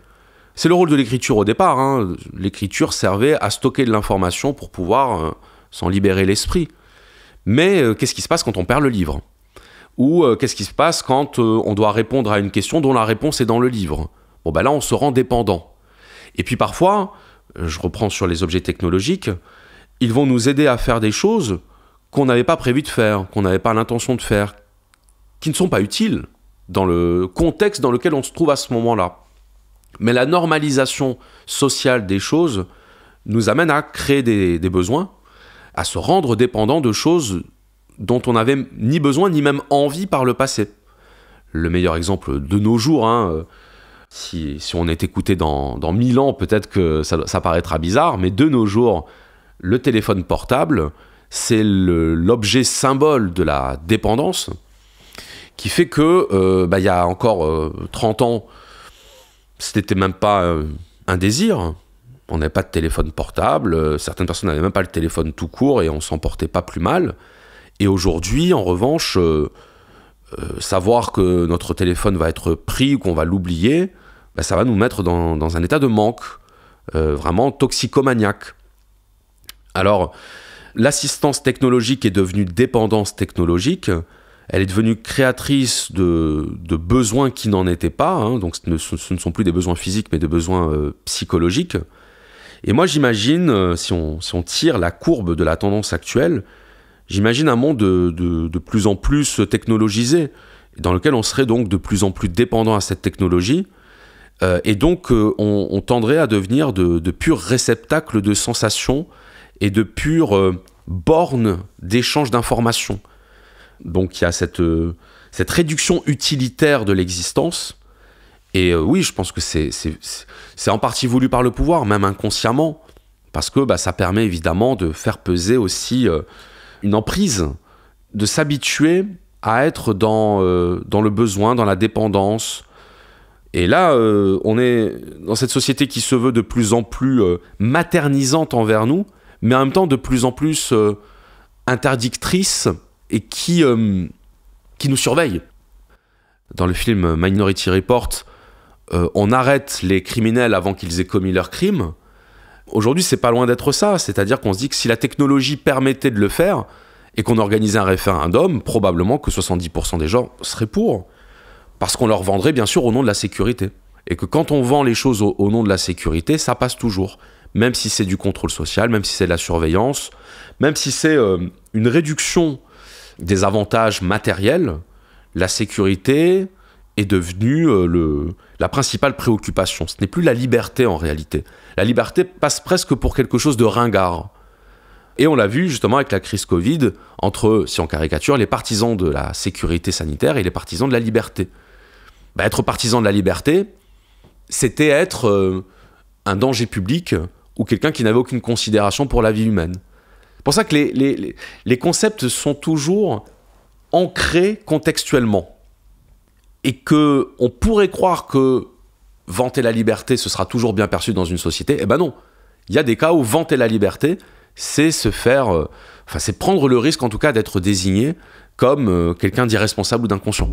C'est le rôle de l'écriture au départ. L'écriture servait à stocker de l'information pour pouvoir s'en libérer l'esprit. Mais qu'est-ce qui se passe quand on perd le livre ? Ou qu'est-ce qui se passe quand on doit répondre à une question dont la réponse est dans le livre ? Bon, là, on se rend dépendant. Et puis parfois, je reprends sur les objets technologiques, ils vont nous aider à faire des choses qu'on n'avait pas prévu de faire, qu'on n'avait pas l'intention de faire, qui ne sont pas utiles dans le contexte dans lequel on se trouve à ce moment-là. Mais la normalisation sociale des choses nous amène à créer des besoins, à se rendre dépendant de choses dont on n'avait ni besoin ni même envie par le passé. Le meilleur exemple de nos jours, si on est écouté dans 1000 ans, peut-être que ça paraîtra bizarre, mais de nos jours, le téléphone portable, c'est l'objet symbole de la dépendance, qui fait que, y a encore 30 ans, c'était même pas un désir. On n'avait pas de téléphone portable, certaines personnes n'avaient même pas le téléphone tout court et on s'en portait pas plus mal. Et aujourd'hui, en revanche, savoir que notre téléphone va être pris ou qu'on va l'oublier, ça va nous mettre dans un état de manque, vraiment toxicomaniaque. Alors, l'assistance technologique est devenue dépendance technologique, elle est devenue créatrice de besoins qui n'en étaient pas, donc ce ne sont plus des besoins physiques, mais des besoins psychologiques. Et moi, j'imagine, si on tire la courbe de la tendance actuelle, j'imagine un monde de plus en plus technologisé, dans lequel on serait donc de plus en plus dépendant à cette technologie, et donc on tendrait à devenir de purs réceptacles de sensations et de pures bornes d'échange d'informations. Donc il y a cette réduction utilitaire de l'existence, et oui, je pense que c'est en partie voulu par le pouvoir, même inconsciemment, parce que ça permet évidemment de faire peser aussi une emprise, de s'habituer à être dans le besoin, dans la dépendance. Et là, on est dans cette société qui se veut de plus en plus maternisante envers nous, mais en même temps de plus en plus interdictrice et qui nous surveille. Dans le film Minority Report, on arrête les criminels avant qu'ils aient commis leurs crimes. Aujourd'hui, c'est pas loin d'être ça, c'est-à-dire qu'on se dit que si la technologie permettait de le faire et qu'on organisait un référendum, probablement que 70% des gens seraient pour, parce qu'on leur vendrait bien sûr au nom de la sécurité. Et que quand on vend les choses au nom de la sécurité, ça passe toujours, même si c'est du contrôle social, même si c'est de la surveillance, même si c'est une réduction des avantages matériels, la sécurité est devenue la principale préoccupation. Ce n'est plus la liberté en réalité. La liberté passe presque pour quelque chose de ringard. Et on l'a vu justement avec la crise Covid, entre, si on caricature, les partisans de la sécurité sanitaire et les partisans de la liberté. Être partisan de la liberté, c'était être un danger public ou quelqu'un qui n'avait aucune considération pour la vie humaine. C'est pour ça que les concepts sont toujours ancrés contextuellement. Et qu'on pourrait croire que vanter la liberté, ce sera toujours bien perçu dans une société. Eh ben non. Il y a des cas où vanter la liberté, c'est c'est prendre le risque en tout cas d'être désigné comme quelqu'un d'irresponsable ou d'inconscient.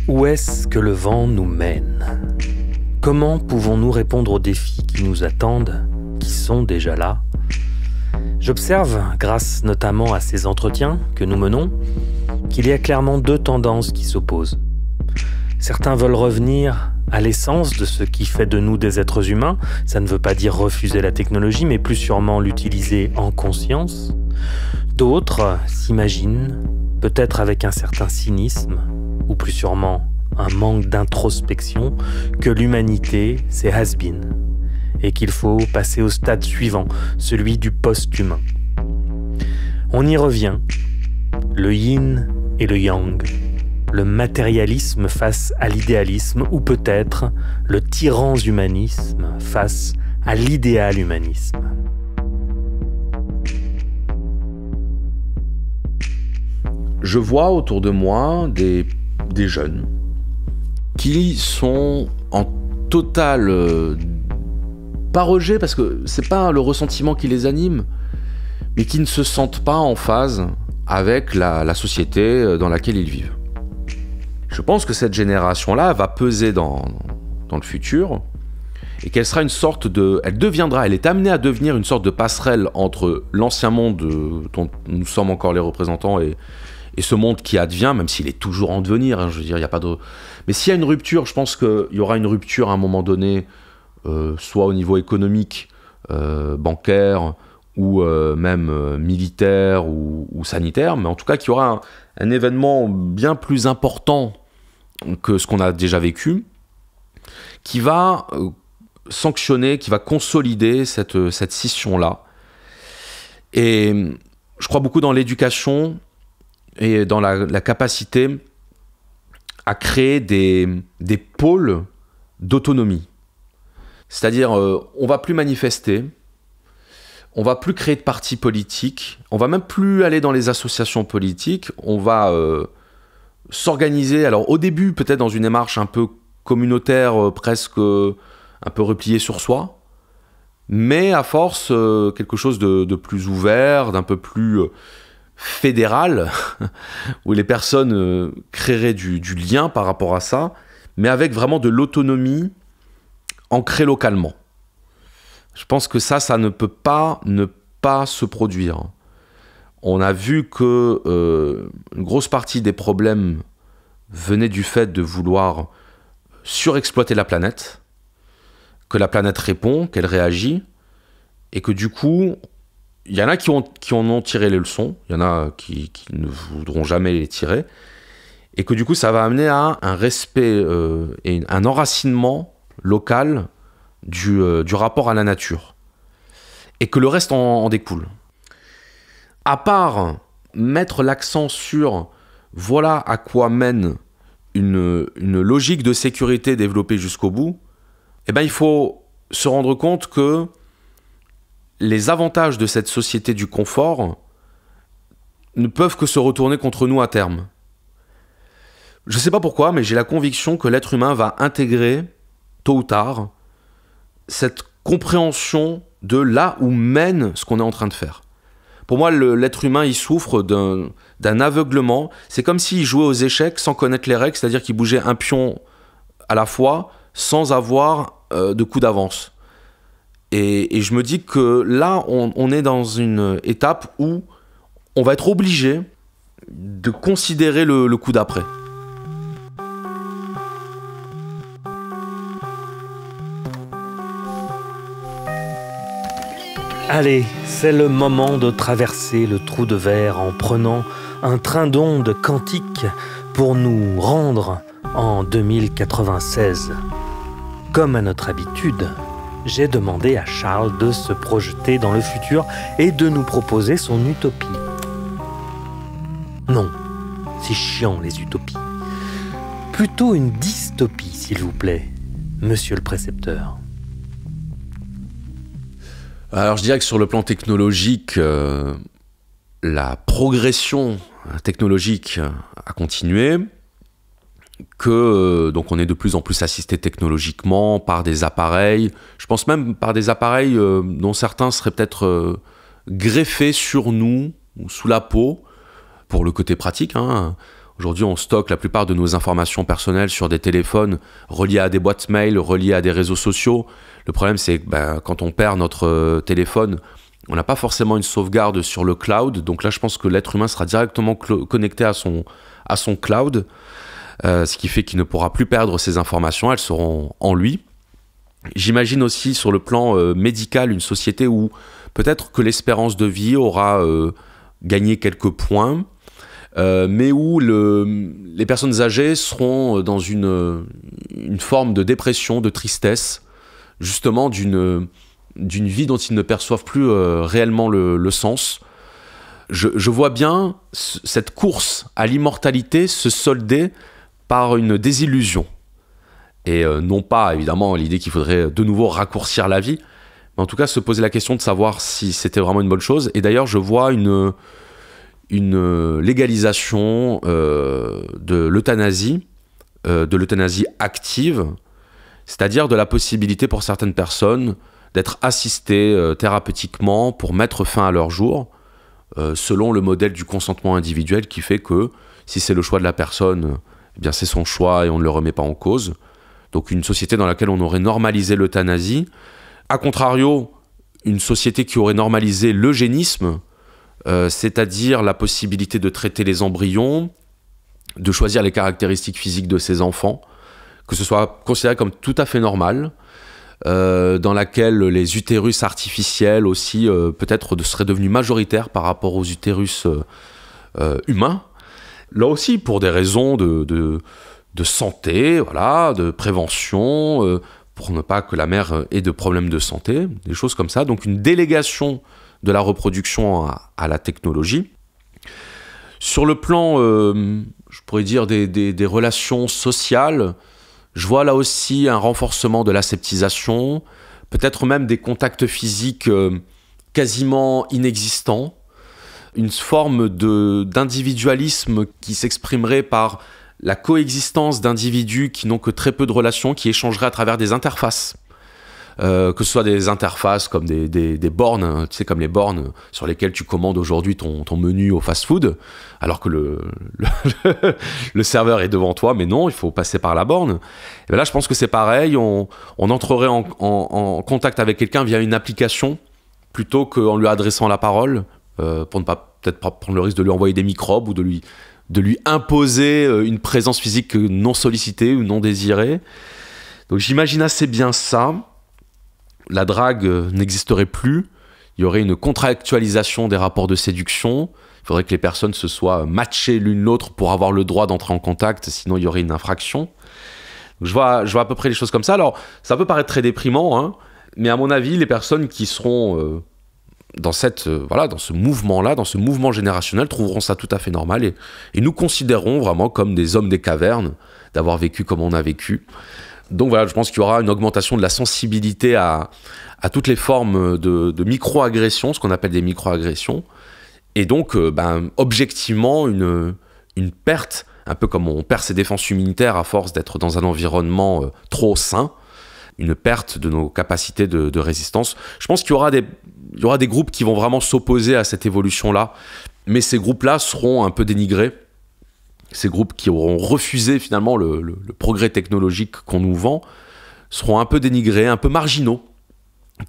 Où est-ce que le vent nous mène ? Comment pouvons-nous répondre aux défis qui nous attendent, qui sont déjà là ? J'observe, grâce notamment à ces entretiens que nous menons, qu'il y a clairement deux tendances qui s'opposent. Certains veulent revenir à l'essence de ce qui fait de nous des êtres humains. Ça ne veut pas dire refuser la technologie, mais plus sûrement l'utiliser en conscience. D'autres s'imaginent, peut-être avec un certain cynisme, ou plus sûrement un manque d'introspection, que l'humanité, c'est has-been, et qu'il faut passer au stade suivant, celui du post-humain. On y revient, le yin et le yang, le matérialisme face à l'idéalisme, ou peut-être le tyranshumanisme face à l'idéal-humanisme. Je vois autour de moi des jeunes qui sont en total pas rejet, parce que c'est pas le ressentiment qui les anime, mais qui ne se sentent pas en phase avec la société dans laquelle ils vivent. Je pense que cette génération-là va peser dans le futur, et qu'elle sera une sorte de... Elle est amenée à devenir une sorte de passerelle entre l'ancien monde dont nous sommes encore les représentants et ce monde qui advient, même s'il est toujours en devenir, hein, je veux dire, il n'y a pas de... Mais s'il y a une rupture, je pense qu'il y aura une rupture à un moment donné, soit au niveau économique, bancaire, ou même militaire ou sanitaire, mais en tout cas qu'il y aura un événement bien plus important que ce qu'on a déjà vécu, qui va sanctionner, qui va consolider cette scission-là. Et je crois beaucoup dans l'éducation et dans la capacité à créer des pôles d'autonomie. C'est-à-dire, on va plus manifester, on va plus créer de partis politiques, on va même plus aller dans les associations politiques, on va s'organiser, alors au début peut-être dans une démarche un peu communautaire, presque un peu repliée sur soi, mais à force quelque chose de plus ouvert, d'un peu plus fédéral, où les personnes créeraient du lien par rapport à ça, mais avec vraiment de l'autonomie ancrée localement. Je pense que ça ne peut pas ne pas se produire. On a vu que une grosse partie des problèmes venaient du fait de vouloir surexploiter la planète, que la planète répond, qu'elle réagit, et que du coup, il y en a qui en ont tiré les leçons, il y en a qui ne voudront jamais les tirer, et que du coup, ça va amener à un respect et un enracinement local du rapport à la nature, et que le reste en découle. À part mettre l'accent sur voilà à quoi mène une logique de sécurité développée jusqu'au bout, eh ben, il faut se rendre compte que les avantages de cette société du confort ne peuvent que se retourner contre nous à terme. Je ne sais pas pourquoi, mais j'ai la conviction que l'être humain va intégrer, tôt ou tard, cette compréhension de là où mène ce qu'on est en train de faire. Pour moi, l'être humain, il souffre d'un aveuglement. C'est comme s'il jouait aux échecs sans connaître les règles, c'est-à-dire qu'il bougeait un pion à la fois sans avoir de coup d'avance. Et je me dis que là, on est dans une étape où on va être obligé de considérer le coup d'après. Allez, c'est le moment de traverser le trou de verre en prenant un train d'ondes quantique pour nous rendre en 2096. Comme à notre habitude, j'ai demandé à Charles de se projeter dans le futur et de nous proposer son utopie. Non, c'est chiant les utopies. Plutôt une dystopie, s'il vous plaît, monsieur le précepteur. Alors je dirais que sur le plan technologique, la progression technologique a continué, que donc on est de plus en plus assisté technologiquement par des appareils, je pense même par des appareils dont certains seraient peut-être greffés sur nous ou sous la peau, pour le côté pratique, hein. Aujourd'hui, on stocke la plupart de nos informations personnelles sur des téléphones reliés à des boîtes mail, reliés à des réseaux sociaux. Le problème, c'est que quand on perd notre téléphone, On n'a pas forcément une sauvegarde sur le cloud, donc là je pense que l'être humain sera directement connecté à son cloud, ce qui fait qu'il ne pourra plus perdre ses informations, elles seront en lui. J'imagine aussi sur le plan médical une société où peut-être que l'espérance de vie aura gagné quelques points, mais où les personnes âgées seront dans une forme de dépression, de tristesse, justement d'une vie dont ils ne perçoivent plus réellement le sens. Je vois bien cette course à l'immortalité se solder par une désillusion. Et non pas, évidemment, l'idée qu'il faudrait de nouveau raccourcir la vie, mais en tout cas se poser la question de savoir si c'était vraiment une bonne chose. Et d'ailleurs, je vois une légalisation de l'euthanasie active, c'est-à-dire de la possibilité pour certaines personnes d'être assistées thérapeutiquement pour mettre fin à leur jour, selon le modèle du consentement individuel qui fait que si c'est le choix de la personne, eh bien c'est son choix et on ne le remet pas en cause. Donc une société dans laquelle on aurait normalisé l'euthanasie. A contrario, une société qui aurait normalisé l'eugénisme, c'est-à-dire la possibilité de traiter les embryons, de choisir les caractéristiques physiques de ses enfants, que ce soit considéré comme tout à fait normal, dans laquelle les utérus artificiels aussi peut-être seraient devenus majoritaires par rapport aux utérus humains. Là aussi, pour des raisons de santé, voilà, de prévention, pour ne pas que la mère ait de problèmes de santé, des choses comme ça. Donc une délégation de la reproduction à la technologie. Sur le plan, je pourrais dire, des relations sociales, je vois là aussi un renforcement de l'aseptisation, peut-être même des contacts physiques quasiment inexistants, une forme d'individualisme qui s'exprimerait par la coexistence d'individus qui n'ont que très peu de relations, qui échangeraient à travers des interfaces. Que ce soit des interfaces comme des bornes, tu sais, comme les bornes sur lesquelles tu commandes aujourd'hui ton menu au fast-food, alors que le serveur est devant toi, mais non, il faut passer par la borne. Et bien là, je pense que c'est pareil, on entrerait en contact avec quelqu'un via une application, plutôt qu'en lui adressant la parole, pour ne pas peut-être pas prendre le risque de lui envoyer des microbes ou de lui imposer une présence physique non sollicitée ou non désirée. Donc j'imagine assez bien ça. La drague n'existerait plus. Il y aurait une contractualisation des rapports de séduction. Il faudrait que les personnes se soient matchées l'une l'autre pour avoir le droit d'entrer en contact, sinon il y aurait une infraction. Donc je vois à peu près les choses comme ça. Alors, ça peut paraître très déprimant, hein, mais à mon avis, les personnes qui seront dans ce mouvement-là, dans ce mouvement générationnel, trouveront ça tout à fait normal et nous considérerons vraiment comme des hommes des cavernes, d'avoir vécu comme on a vécu. Donc voilà, je pense qu'il y aura une augmentation de la sensibilité à toutes les formes de micro-agressions, ce qu'on appelle des micro-agressions. Et donc, objectivement, une perte, un peu comme on perd ses défenses immunitaires à force d'être dans un environnement trop sain, une perte de nos capacités de résistance. Je pense qu'il y aura des groupes qui vont vraiment s'opposer à cette évolution-là, mais ces groupes-là seront un peu dénigrés. Ces groupes qui auront refusé finalement le progrès technologique qu'on nous vend seront un peu dénigrés, un peu marginaux,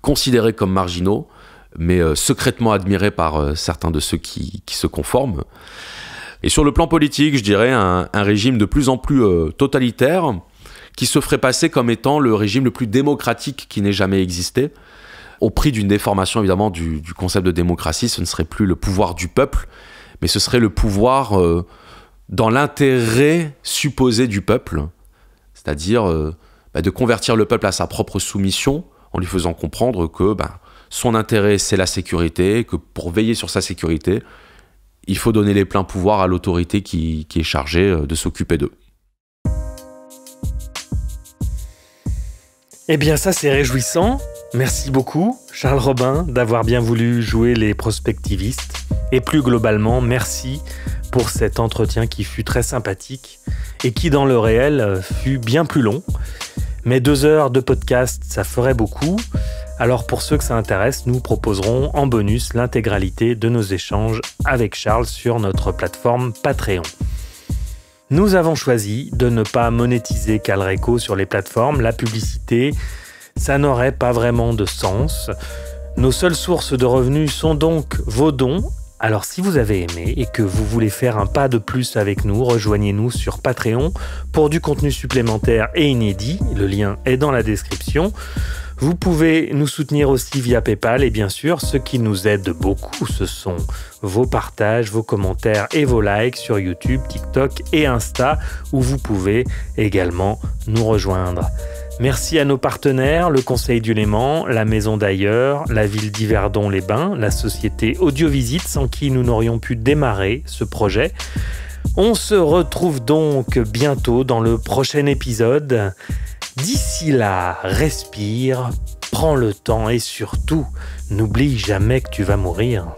considérés comme marginaux, mais secrètement admirés par certains de ceux qui se conforment. Et sur le plan politique, je dirais un régime de plus en plus totalitaire qui se ferait passer comme étant le régime le plus démocratique qui n'ait jamais existé. Au prix d'une déformation évidemment du concept de démocratie, ce ne serait plus le pouvoir du peuple, mais ce serait le pouvoir dans l'intérêt supposé du peuple, c'est-à-dire de convertir le peuple à sa propre soumission en lui faisant comprendre que son intérêt c'est la sécurité, que pour veiller sur sa sécurité, il faut donner les pleins pouvoirs à l'autorité qui est chargée de s'occuper d'eux. Eh bien ça c'est réjouissant. Merci beaucoup Charles Robin d'avoir bien voulu jouer les prospectivistes. Et plus globalement, merci pour cet entretien qui fut très sympathique et qui dans le réel fut bien plus long. Mais 2 heures de podcast, ça ferait beaucoup. Alors pour ceux que ça intéresse, nous proposerons en bonus l'intégralité de nos échanges avec Charles sur notre plateforme Patreon. Nous avons choisi de ne pas monétiser Calreco sur les plateformes. La publicité, ça n'aurait pas vraiment de sens. Nos seules sources de revenus sont donc vos dons. Alors si vous avez aimé et que vous voulez faire un pas de plus avec nous, rejoignez-nous sur Patreon pour du contenu supplémentaire et inédit. Le lien est dans la description. Vous pouvez nous soutenir aussi via PayPal et bien sûr, ce qui nous aide beaucoup, ce sont vos partages, vos commentaires et vos likes sur YouTube, TikTok et Insta où vous pouvez également nous rejoindre. Merci à nos partenaires, le Conseil du Léman, la Maison d'Ailleurs, la ville d'Yverdon-les-Bains, la société Audiovisite sans qui nous n'aurions pu démarrer ce projet. On se retrouve donc bientôt dans le prochain épisode. D'ici là, respire, prends le temps et surtout, n'oublie jamais que tu vas mourir.